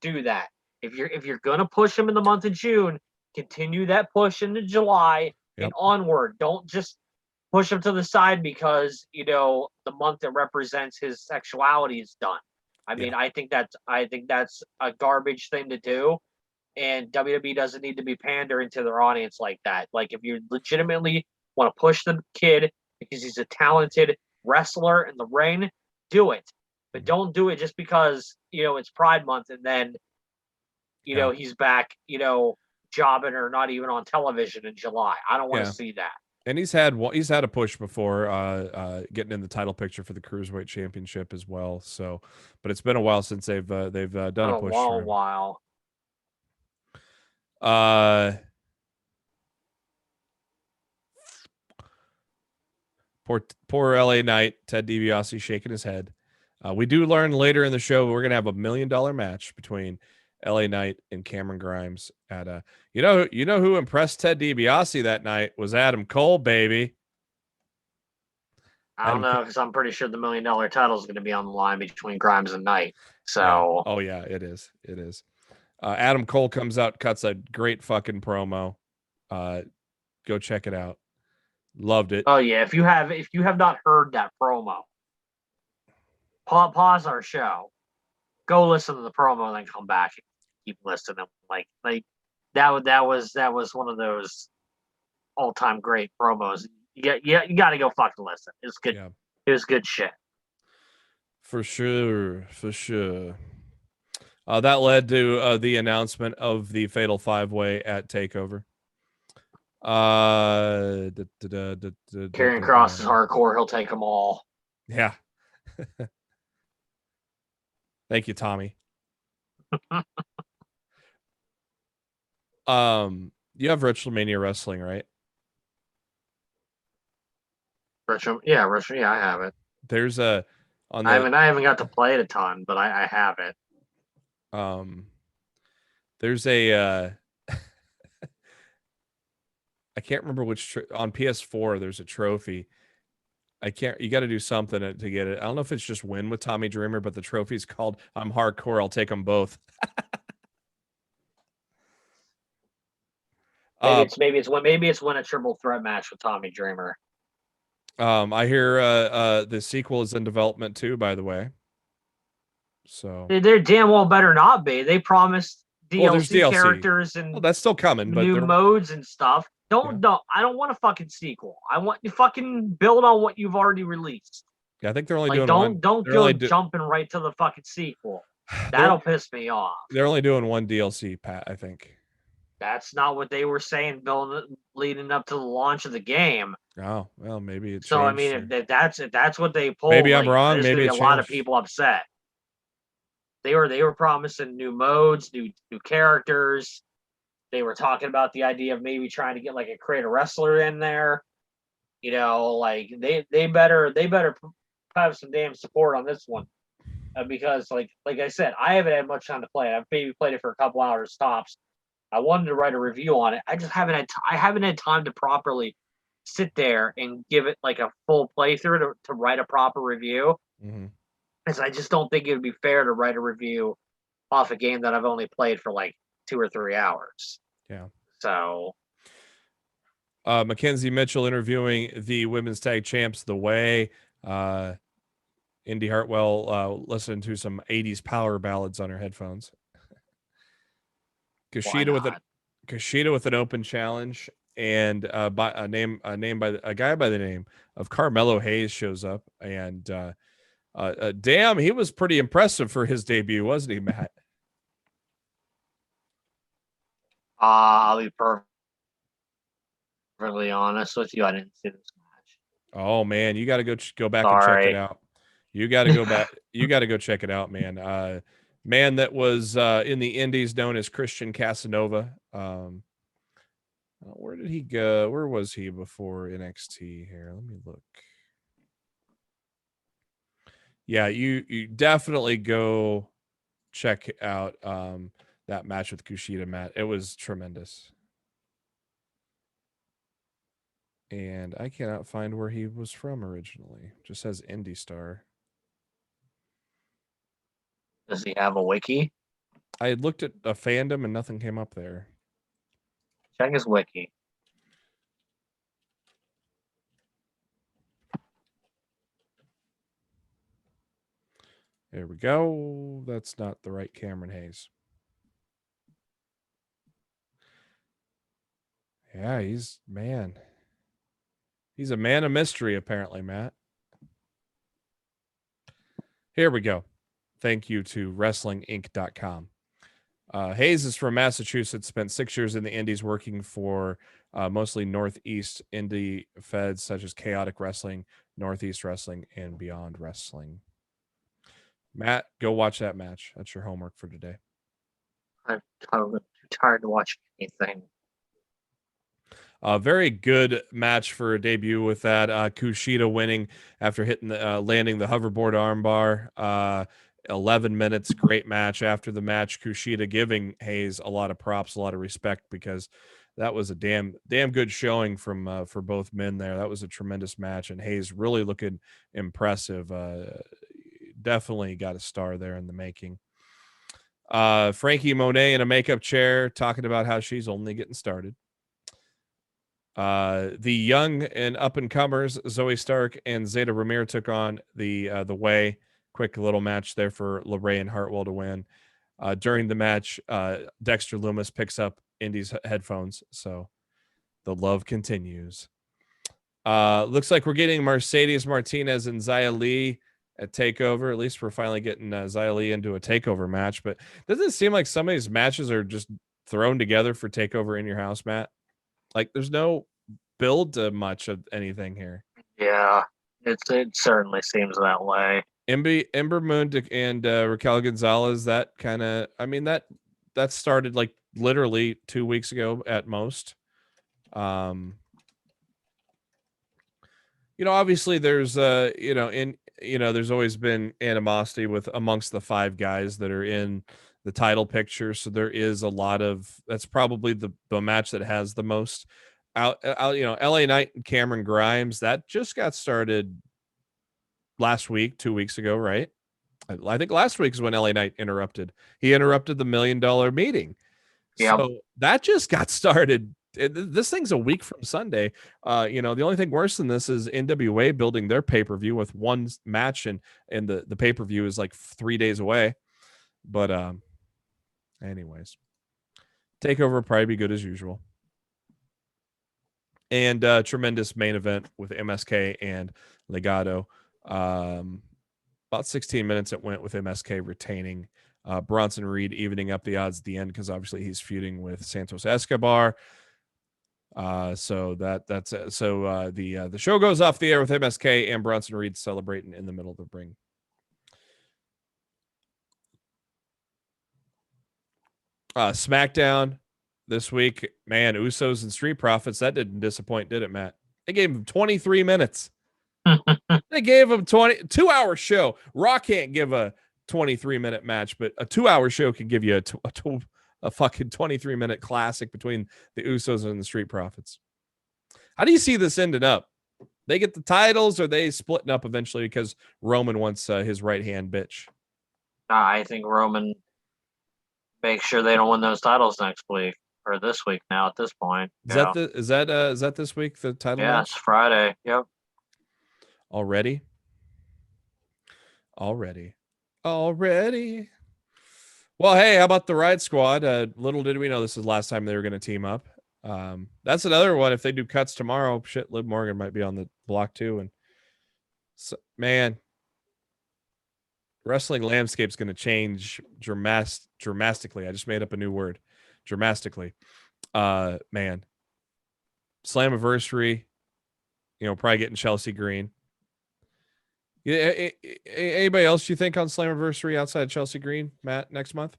do that. If you're gonna push him in the month of June, continue that push into July and onward. Don't just push him to the side because the month that represents his sexuality is done. I mean, I think that's a garbage thing to do, and WWE doesn't need to be pandering to their audience like that. Like, if you legitimately want to push the kid because he's a talented wrestler in the ring, do it, but don't do it just because it's Pride Month and then he's back jobbing or not even on television in July. I don't want to see that. And he's had a push before, getting in the title picture for the Cruiserweight Championship as well. So, but it's been a while since they've done a push. A while. Poor LA Knight, Ted DiBiase shaking his head. We do learn later in the show we're gonna have $1 million match between LA Knight and Cameron Grimes at you know who impressed Ted DiBiase that night was Adam Cole, baby. I don't know, because I'm pretty sure the $1 million title is going to be on the line between Grimes and Knight. So, oh yeah, it is. Adam Cole comes out, cuts a great fucking promo. Go check it out. Loved it. Oh yeah, if you have not heard that promo, pause our show, go listen to the promo, and then come back and keep listening. Like that was one of those all-time great promos. You got to go fucking listen. It's good. Yeah. It was good shit. For sure. That led to the announcement of the Fatal 5-Way at TakeOver. Karrion Kross is hardcore. He'll take them all. Yeah. Thank you, Tommy. You have WrestleMania wrestling, right? Yeah, I have it. There's I haven't got to play it a ton, but I have it. There's a I can't remember which on PS4 there's a trophy. You got to do something to get it. I don't know if it's just win with Tommy Dreamer, but the trophy's called I'm hardcore, I'll take them both. Maybe it's win a triple threat match with Tommy Dreamer. I hear the sequel is in development too, by the way. So they're damn well better not be. They promised DLC characters and that's still coming, but new modes and stuff. I don't want a fucking sequel. I want you fucking build on what you've already released. Yeah, I think they're only doing one. Don't go jumping right to the fucking sequel. That'll piss me off. They're only doing one DLC, Pat, I think. That's not what they were saying leading up to the launch of the game. Oh, well, maybe it's so. I mean, if that's what they pulled, maybe I'm wrong. Maybe a lot of people upset. They were promising new modes, new characters. They were talking about the idea of maybe trying to get like a creator wrestler in there. Like they better have some damn support on this one, because like I said, I haven't had much time to play it. I've maybe played it for a couple hours tops. I wanted to write a review on it. I just haven't had time to properly sit there and give it like a full playthrough to write a proper review. Mm-hmm. Because I just don't think it would be fair to write a review off a game that I've only played for like 2 or 3 hours. Yeah. So, Mackenzie Mitchell interviewing the women's tag champs The Way. Indy Hartwell listening to some 80s power ballads on her headphones. Kushida with an open challenge, and by a guy by the name of Carmelo Hayes shows up, and damn, he was pretty impressive for his debut, wasn't he, Matt? I'll be perfectly honest with you. I didn't see this match. Oh man, you got to go back and check it out. You got to go back. You got to go check it out, man. Man that was in the Indies known as Christian Casanova. Where did he go? Where was he before NXT? Here, let me look. Yeah, you definitely go check out that match with Kushida, Matt. It was tremendous. And I cannot find where he was from originally. It just says Indie Star. Does he have a wiki? I had looked at a fandom and nothing came up there. Check his wiki. There we go. That's not the right Cameron Hayes. Yeah, he's a man of mystery, apparently, Matt. Here we go. Thank you to WrestlingInc.com. Hayes is from Massachusetts, spent 6 years in the Indies working for mostly Northeast indie feds such as Chaotic Wrestling, Northeast Wrestling, and Beyond Wrestling. Matt, go watch that match. That's your homework for today. I'm too tired to watch anything. A very good match for a debut with that. Kushida winning after hitting landing the hoverboard armbar. 11 minutes, great match. After the match, Kushida giving Hayes a lot of props, a lot of respect, because that was a damn good showing from for both men there. That was a tremendous match, and Hayes really looking impressive. Definitely got a star there in the making. Frankie Monet in a makeup chair talking about how she's only getting started. The young and up and comers, Zoe Stark and Zeta Ramir took on the Way. Quick little match there for LeRae and Hartwell to win. During the match, Dexter Lumis picks up Indy's headphones, so the love continues. Looks like we're getting Mercedes Martinez and Xia Li at TakeOver. At least we're finally getting Xia Li into a TakeOver match. But doesn't it seem like some of these matches are just thrown together for TakeOver in your house, Matt? Like there's no build to much of anything here. Yeah, it certainly seems that way. Ember Moon and Raquel Gonzalez, that kind of, I mean, that started like literally 2 weeks ago at most. Obviously there's there's always been animosity with amongst the 5 guys that are in the title picture. So there is a lot of, that's probably the match that has the most out, LA Knight and Cameron Grimes, that just got started last week, 2 weeks ago, right? I think last week is when LA Knight interrupted. He interrupted the $1 million meeting. Yep. So that just got started. This thing's a week from Sunday. The only thing worse than this is NWA building their pay-per-view with one match, and the pay-per-view is like 3 days away. But anyways, TakeOver will probably be good as usual. And tremendous main event with MSK and Legado. About 16 minutes it went with MSK retaining. Bronson Reed evening up the odds at the end because obviously he's feuding with Santos Escobar. So that's it. So the show goes off the air with MSK and Bronson Reed celebrating in the middle of the ring. SmackDown this week, man, Usos and Street Profits, that didn't disappoint, did it, Matt? They gave him 23 minutes. They gave him 2-hour show. Raw can't give a 23-minute match, but a 2-hour show can give you a fucking 23-minute classic between the Usos and the Street Profits. How do you see this ending up? They get the titles, or they splitting up eventually because Roman wants his right-hand bitch? I think Roman makes sure they don't win those titles next week or this week. Now at this point, is that this week the title? Yeah, match? It's Friday. Yep. Already. Well, hey, how about the Riot Squad? Little did we know this is the last time they were going to team up. That's another one. If they do cuts tomorrow, shit, Liv Morgan might be on the block too. And so, man, wrestling landscape's going to change dramatically. I just made up a new word. Dramatically. Man. Slammiversary, probably getting Chelsea Green. Yeah, anybody else you think on Slammiversary outside of Chelsea Green, Matt, next month?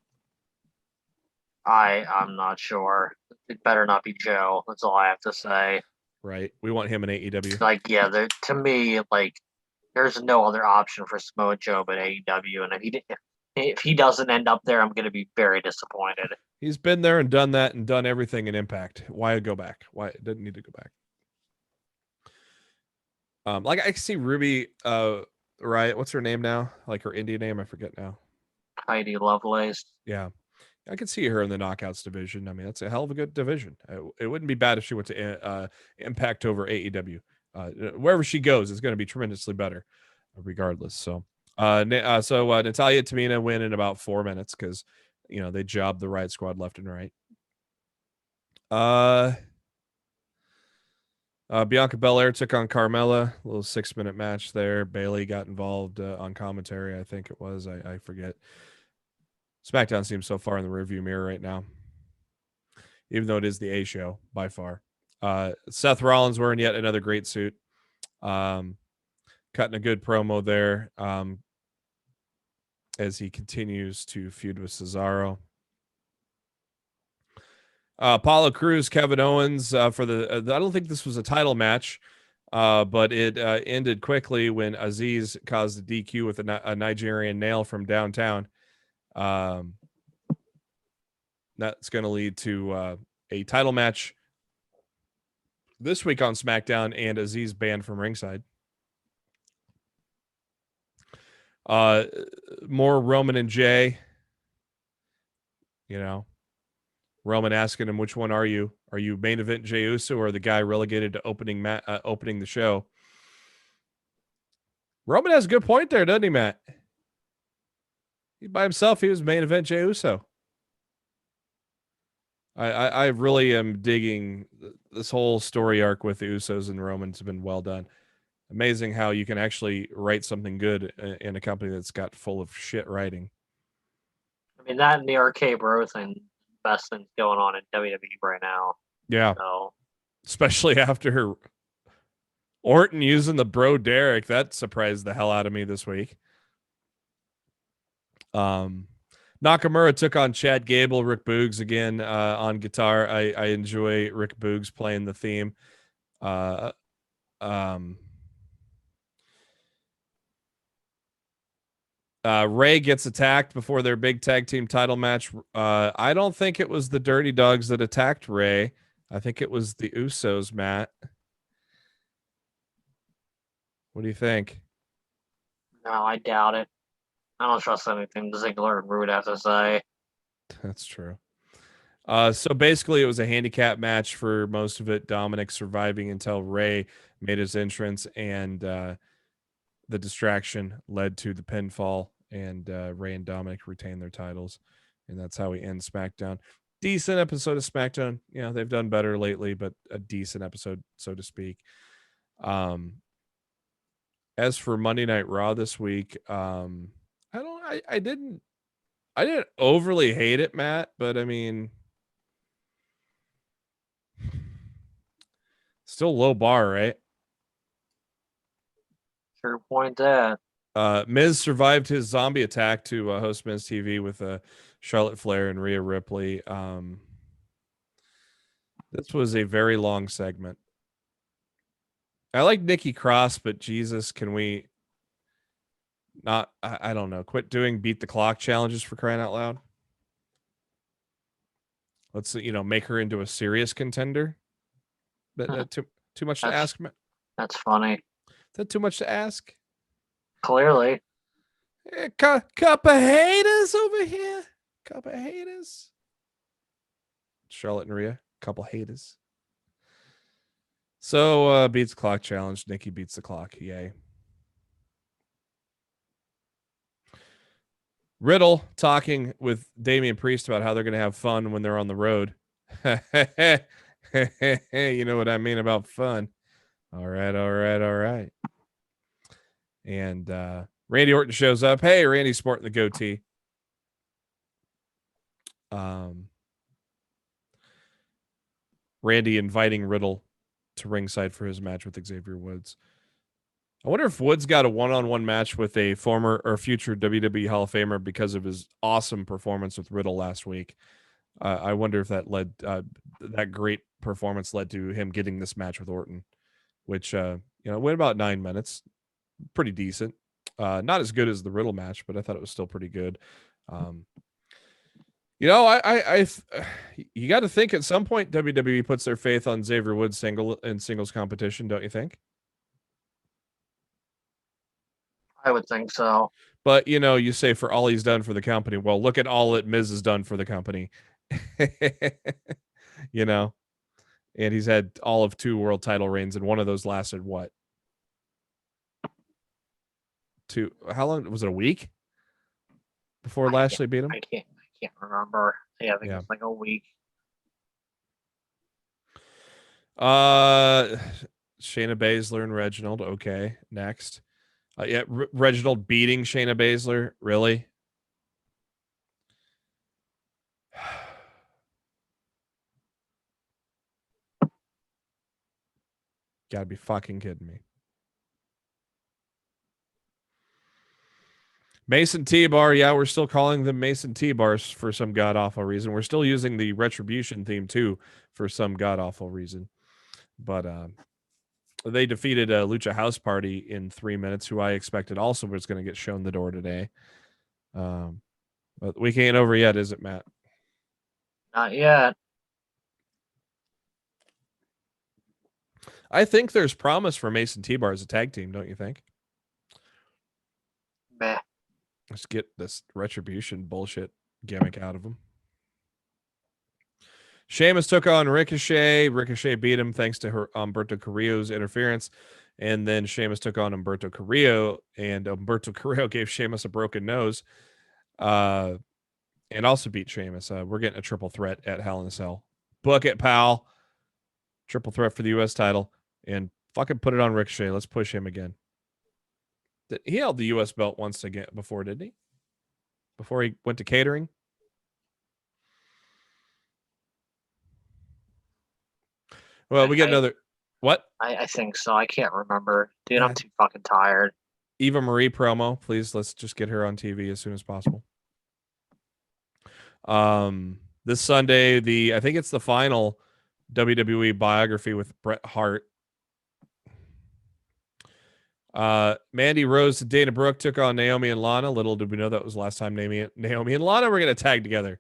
I'm not sure. It better not be Joe. That's all I have to say. Right. We want him in AEW. Like, yeah, to me, like, there's no other option for Samoa Joe but AEW, and if he doesn't end up there, I'm going to be very disappointed. He's been there and done that and done everything in Impact. Why go back? Why didn't need to go back? Like I can see Ruby, right? What's her name now? Like her Indian name, I forget now. Heidi Lovelace. Yeah, I could see her in the Knockouts division. I mean, that's a hell of a good division. It wouldn't be bad if she went to Impact over AEW. Wherever she goes, it's going to be tremendously better, regardless. So, So Natalia and Tamina win in about 4 minutes because they jobbed the Riot Squad left and right. Bianca Belair took on Carmella. A little 6-minute match there. Bailey got involved on commentary. I think it was. I forget. SmackDown seems so far in the rearview mirror right now, even though it is the A show by far. Seth Rollins wearing yet another great suit. Cutting a good promo there as he continues to feud with Cesaro. Apollo Crews, Kevin Owens for the. I don't think this was a title match, but it ended quickly when Aziz caused a DQ with a Nigerian nail from downtown. That's going to lead to a title match this week on SmackDown, and Aziz banned from ringside. More Roman and Jay. Roman asking him, which one are you? Are you main event Jey Uso or the guy relegated to opening the show? Roman has a good point there, doesn't he, Matt? He by himself, he was main event Jey Uso. I really am digging this whole story arc with the Usos and Roman's been well done. Amazing how you can actually write something good in a company that's got full of shit writing. I mean, that and the RK Bro thing, best things going on in WWE right now. Yeah. So. Especially after Orton using the Bro Derek. That surprised the hell out of me this week. Nakamura took on Chad Gable, Rick Boogs again on guitar. I enjoy Rick Boogs playing the theme. Ray gets attacked before their big tag team title match. I don't think it was the Dirty Dogs that attacked Ray. I think it was the Usos, Matt. What do you think? No, I doubt it. I don't trust anything Ziggler and Rude have to say. That's true. So basically, it was a handicap match for most of it. Dominic surviving until Ray made his entrance, and the distraction led to the pinfall, and Ray and Dominic retained their titles, and that's how we end SmackDown. Decent episode of SmackDown. They've done better lately, but a decent episode, so to speak. As for Monday Night Raw this week, I didn't overly hate it, Matt, but I mean, still low bar, right? Fair point there. Miz survived his zombie attack to host Miz TV with Charlotte Flair and Rhea Ripley. This was a very long segment. I like Nikki Cross, but Jesus, can we not? I don't know. Quit doing beat the clock challenges for crying out loud. Let's make her into a serious contender. That too much to ask. That's funny. Is that too much to ask? Clearly. Cup of haters over here. Cup of haters. Charlotte and Rhea, couple haters. So beats clock challenge. Nikki beats the clock. Yay. Riddle talking with Damian Priest about how they're going to have fun when they're on the road. You know what I mean about fun. All right. And Randy Orton shows up. Hey, Randy's sporting the goatee. Randy inviting Riddle to ringside for his match with Xavier Woods. I wonder if Woods got a one-on-one match with a former or future WWE Hall of Famer because of his awesome performance with Riddle last week. I wonder if that led that great performance led to him getting this match with Orton, which went about 9 minutes. Pretty decent. Not as good as the Riddle match, but I thought it was still pretty good. You got to think at some point WWE puts their faith on Xavier Woods singles competition, don't you think? I would think so. But you say for all he's done for the company. Well, look at all that Miz has done for the company. And he's had all of 2 world title reigns, and one of those lasted what? How long was it? A week before Lashley beat him? I can't remember. Yeah, I think it was like a week. Shayna Baszler and Reginald. Okay, next. Reginald beating Shayna Baszler. Really? Gotta be fucking kidding me. Mason T-Bar. Yeah, we're still calling them Mason T-Bars for some god-awful reason. We're still using the Retribution theme, too, for some god-awful reason. But they defeated Lucha House Party in 3 minutes, who I expected also was going to get shown the door today. But the week ain't over yet, is it, Matt? Not yet. I think there's promise for Mason T-Bar as a tag team, don't you think? Meh. Let's get this Retribution bullshit gimmick out of him. Sheamus took on Ricochet. Ricochet beat him thanks to Humberto Carrillo's interference. And then Sheamus took on Humberto Carrillo, and Humberto Carrillo gave Sheamus a broken nose and also beat Sheamus. We're getting a triple threat at Hell in a Cell. Book it, pal. Triple threat for the U.S. title. And fucking put it on Ricochet. Let's push him again. He held the U.S. belt once again before, didn't he? Before he went to catering? Well, we get another... What? I think so. I can't remember. Dude, I'm too fucking tired. Eva Marie promo, please. Let's just get her on TV as soon as possible. This Sunday, I think it's the final WWE biography with Bret Hart. Mandy Rose and Dana Brooke took on Naomi and Lana. Little did we know that was the last time Naomi and Lana were going to tag together.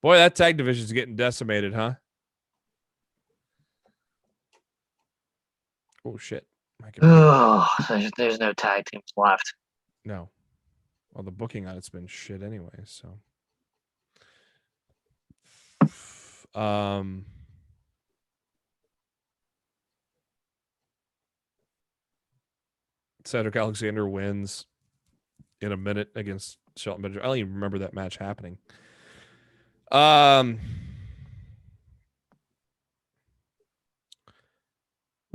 Boy, that tag division is getting decimated, huh? Oh, shit. Oh, there's no tag teams left. No. Well, the booking on it's been shit anyway, so. Cedric Alexander wins in a minute against Shelton Benjamin. I don't even remember that match happening.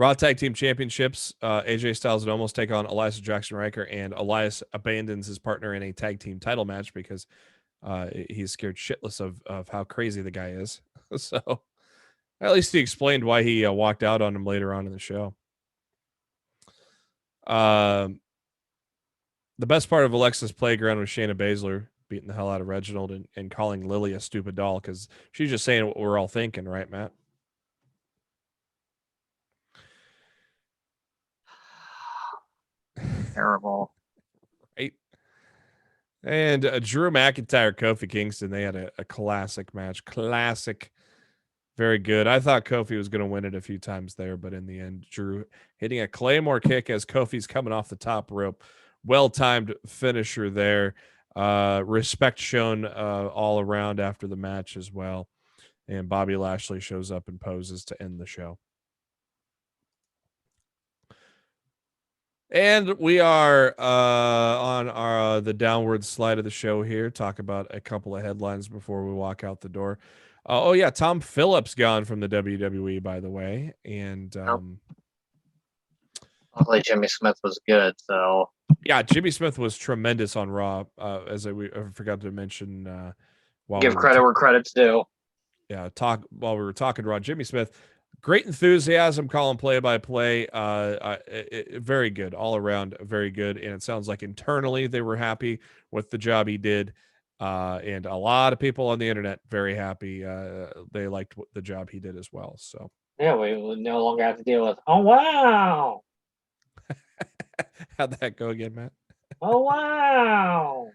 Raw Tag Team Championships. AJ Styles would almost take on Elias Jackson Riker, and Elias abandons his partner in a tag team title match because he's scared shitless of how crazy the guy is. So at least he explained why he walked out on him later on in the show. The best part of Alexa's playground was Shayna Baszler beating the hell out of Reginald and calling Lily a stupid doll because she's just saying what we're all thinking, right, Matt? Terrible. Right. And Drew McIntyre, Kofi Kingston, they had a classic match. Classic. Very good. I thought Kofi was going to win it a few times there, but in the end, Drew hitting a Claymore kick as Kofi's coming off the top rope. Well-timed finisher there. Respect shown all around after the match as well. And Bobby Lashley shows up and poses to end the show. And we are on the downward slide of the show here. Talk about a couple of headlines before we walk out the door. Oh, yeah, Tom Phillips gone from the WWE, by the way. And hopefully Jimmy Smith was good, so... Yeah, Jimmy Smith was tremendous on Raw, as I forgot to mention. Give credit where credit's due. Yeah, while we were talking Raw, Jimmy Smith, great enthusiasm, calling play-by-play. Very good, all around, very good. And it sounds like internally they were happy with the job he did. And a lot of people on the internet very happy. They liked the job he did as well. So yeah, we no longer have to deal with. Oh wow! How'd that go again, Matt? Oh wow!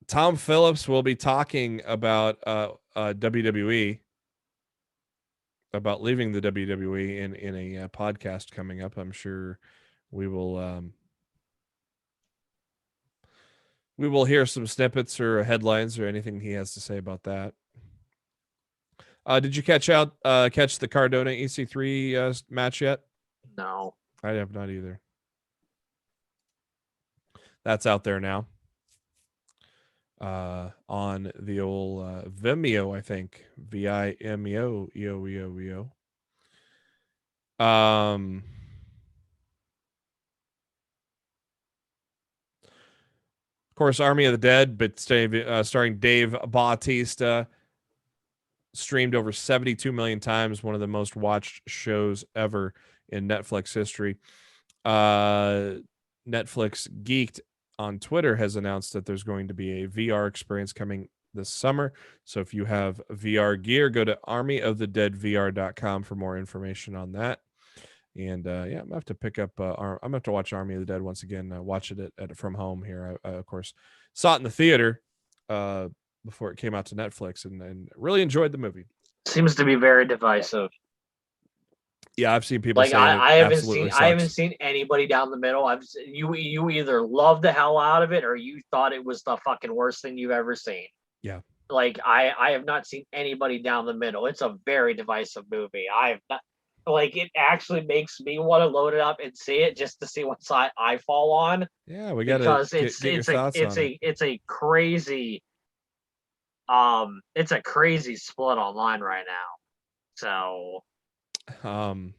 Tom Phillips will be talking about WWE, about leaving the WWE in a podcast coming up. I'm sure we will hear some snippets or headlines or anything he has to say about that. Did you catch the Cardona EC3 match yet? No, I have not either. That's out there now. On the old Vimeo, I think. Vimeo, EO. Of course, Army of the Dead, but starring Dave Bautista, streamed over 72 million times, one of the most watched shows ever in Netflix history. Netflix Geeked on Twitter has announced that there's going to be a VR experience coming this summer. So if you have VR gear, go to armyofthedeadvr.com for more information on that. And yeah, I'm gonna have to pick up. I'm gonna have to watch Army of the Dead once again. Watch it from home here. I of course saw it in the theater before it came out to Netflix, and really enjoyed the movie. Seems to be very divisive. Yeah, I've seen people like saying I haven't seen I haven't seen anybody down the middle. You either love the hell out of it or you thought it was the fucking worst thing you've ever seen. Yeah. Like I have not seen anybody down the middle. It's a very divisive movie. I've not like it actually makes me want to load it up and see it just to see what side I fall on. Yeah, we got to because it's a crazy it's a crazy split online right now. So of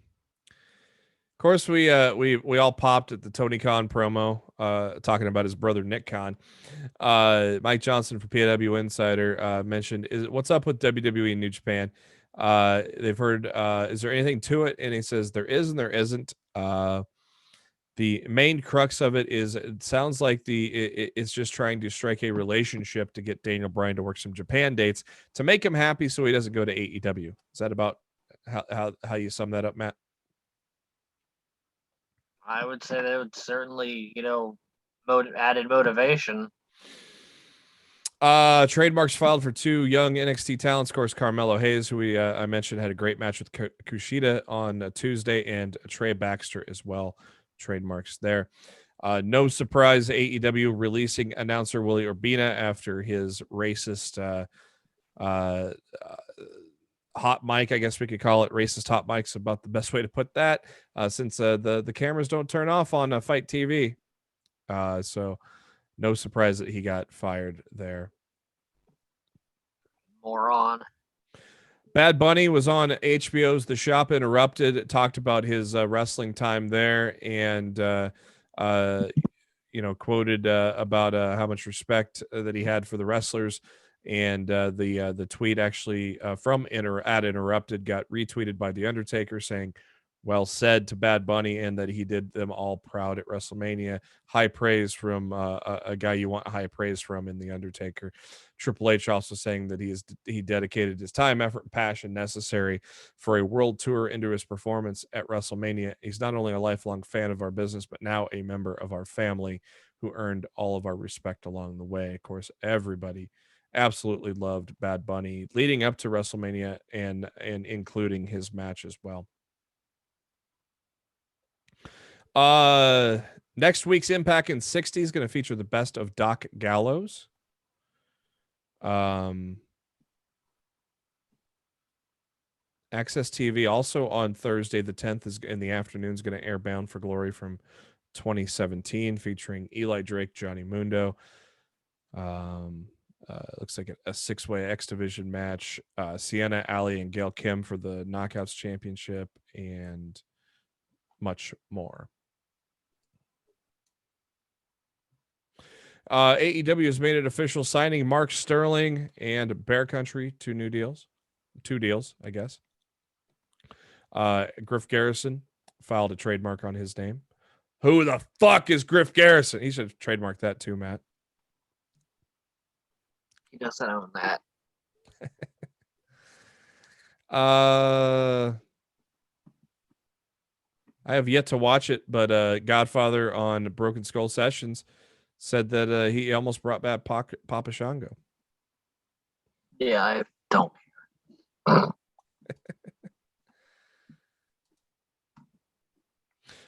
course we all popped at the Tony Khan promo talking about his brother Nick Khan. Mike Johnson from PW Insider mentioned, what's up with WWE and New Japan? They've heard, is there anything to it? And he says there is and there isn't. The main crux of it is it sounds like it's just trying to strike a relationship to get Daniel Bryan to work some Japan dates to make him happy so he doesn't go to AEW. Is that about how you sum that up, Matt? I would say that would certainly, added motivation. Trademarks filed for 2 young NXT talents. Of course, Carmelo Hayes, who I mentioned, had a great match with Kushida on Tuesday, and Trey Baxter as well. Trademarks there. No surprise, AEW releasing announcer Willie Orbeena after his racist hot mic, I guess we could call it. Racist hot mic's about the best way to put that, since the cameras don't turn off on Fight TV. So no surprise that he got fired there. Moron. Bad Bunny was on HBO's The Shop Interrupted. It talked about his wrestling time there, and quoted about how much respect that he had for the wrestlers. And the tweet actually from at Interrupted got retweeted by The Undertaker saying, "Well said" to Bad Bunny, and that he did them all proud at WrestleMania. High praise from a guy you want high praise from in The Undertaker. Triple H also saying that he dedicated his time, effort, and passion necessary for a world tour into his performance at WrestleMania. He's not only a lifelong fan of our business, but now a member of our family who earned all of our respect along the way. Of course, everybody absolutely loved Bad Bunny leading up to WrestleMania and including his match as well. Next week's Impact in 60 is going to feature the best of Doc Gallows. Access TV also on Thursday the 10th is in the afternoon is going to air Bound for Glory from 2017 featuring Eli Drake, Johnny Mundo. Looks like a 6-way X Division match. Sienna, Ali, and Gail Kim for the Knockouts Championship and much more. AEW has made it official, signing Mark Sterling and Bear Country, 2 deals, I guess. Griff Garrison filed a trademark on his name. Who the fuck is Griff Garrison? He should have trademarked that too, Matt. He doesn't own that. I have yet to watch it, but Godfather on Broken Skull Sessions said that he almost brought back Papa Shango. Yeah, I don't.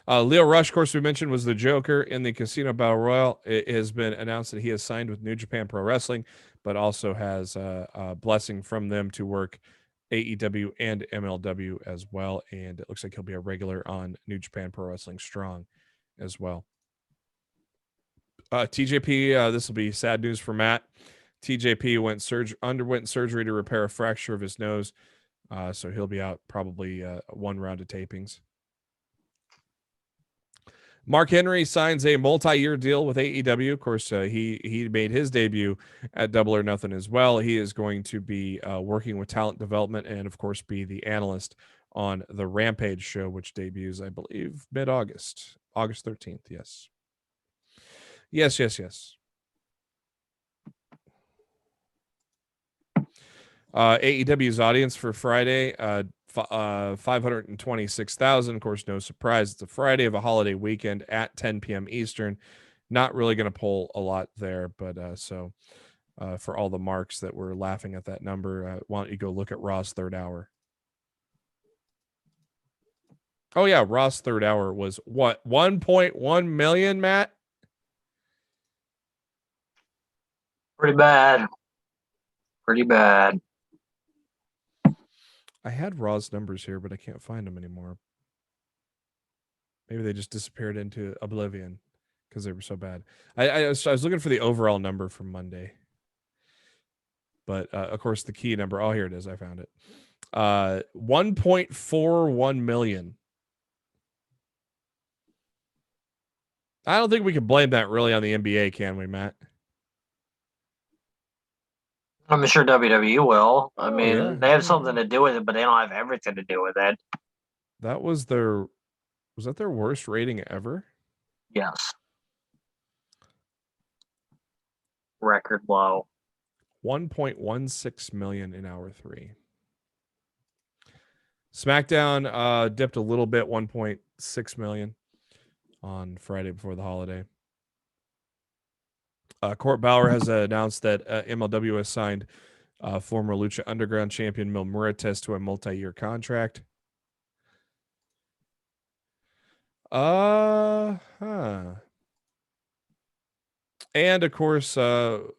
Leo Rush, of course, we mentioned, was the Joker in the Casino Battle Royal. It has been announced that he has signed with New Japan Pro Wrestling, but also has a blessing from them to work AEW and MLW as well. And it looks like he'll be a regular on New Japan Pro Wrestling Strong as well. TJP, this will be sad news for Matt. TJP underwent surgery to repair a fracture of his nose, so he'll be out probably one round of tapings. Mark Henry signs a multi-year deal with AEW. Of course, he made his debut at Double or Nothing as well. He is going to be working with talent development and, of course, be the analyst on the Rampage show, which debuts, I believe, mid-August, August 13th. Yes. Yes. AEW's audience for Friday, 526,000. Of course, no surprise. It's a Friday of a holiday weekend at 10 p.m. Eastern. Not really going to pull a lot there, but for all the marks that were laughing at that number, why don't you go look at Raw's third hour? Oh, yeah. Raw's third hour was what? 1.1 million, Matt? Pretty bad. I had Raw's numbers here, but I can't find them anymore. Maybe they just disappeared into oblivion because they were so bad. I was looking for the overall number from Monday. But, of course, the key number. Oh, here it is. I found it. 1.41 million. I don't think we can blame that really on the NBA, can we, Matt? I'm sure WWE will. I mean, yeah. they have something to do with it, but they don't have everything to do with it. That was that their worst rating ever? Yes. Record low. 1.16 million in hour 3. SmackDown dipped a little bit, 1.6 million on Friday before the holiday. Court Bauer has announced that MLW has signed former Lucha Underground champion Mil Muertes to a multi-year contract. And of course, from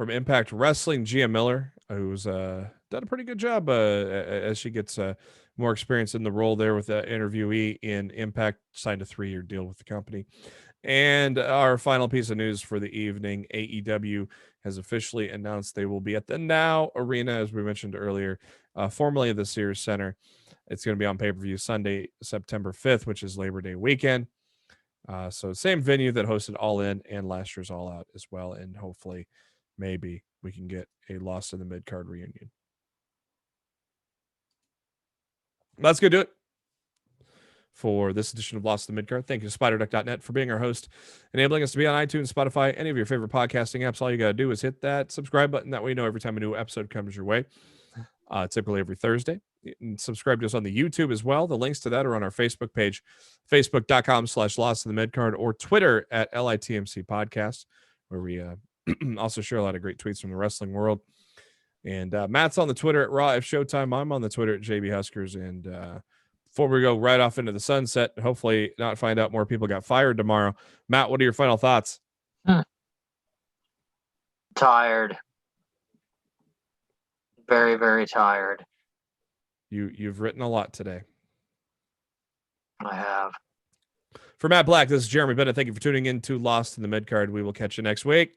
Impact Wrestling, Gia Miller, who's done a pretty good job as she gets more experience in the role there with the interviewee in Impact, signed a 3-year deal with the company. And our final piece of news for the evening, AEW has officially announced they will be at the Now Arena, as we mentioned earlier, formerly the Sears Center. It's going to be on pay-per-view Sunday, September 5th, which is Labor Day weekend. So same venue that hosted All In and last year's All Out as well. And hopefully, maybe we can get a Lost in the Midcard reunion. That's going to do it for this edition of Lost in the Midcard. Thank you to SpiderDuck.net for being our host, enabling us to be on iTunes, Spotify, any of your favorite podcasting apps. All you got to do is hit that subscribe button. That way you know every time a new episode comes your way, typically every Thursday. And subscribe to us on the YouTube as well. The links to that are on our Facebook page, facebook.com/Lost in the Midcard, or Twitter at LITMC Podcast, where we also share a lot of great tweets from the wrestling world. And Matt's on the Twitter at Raw If Showtime. I'm on the Twitter at JB Huskers. And before we go right off into the sunset, hopefully not find out more people got fired tomorrow, Matt, what are your final thoughts? Tired. Very, very tired. You've written a lot today. I have. For Matt Black, this is Jeremy Bennett. Thank you for tuning in to Lost in the Midcard. We will catch you next week.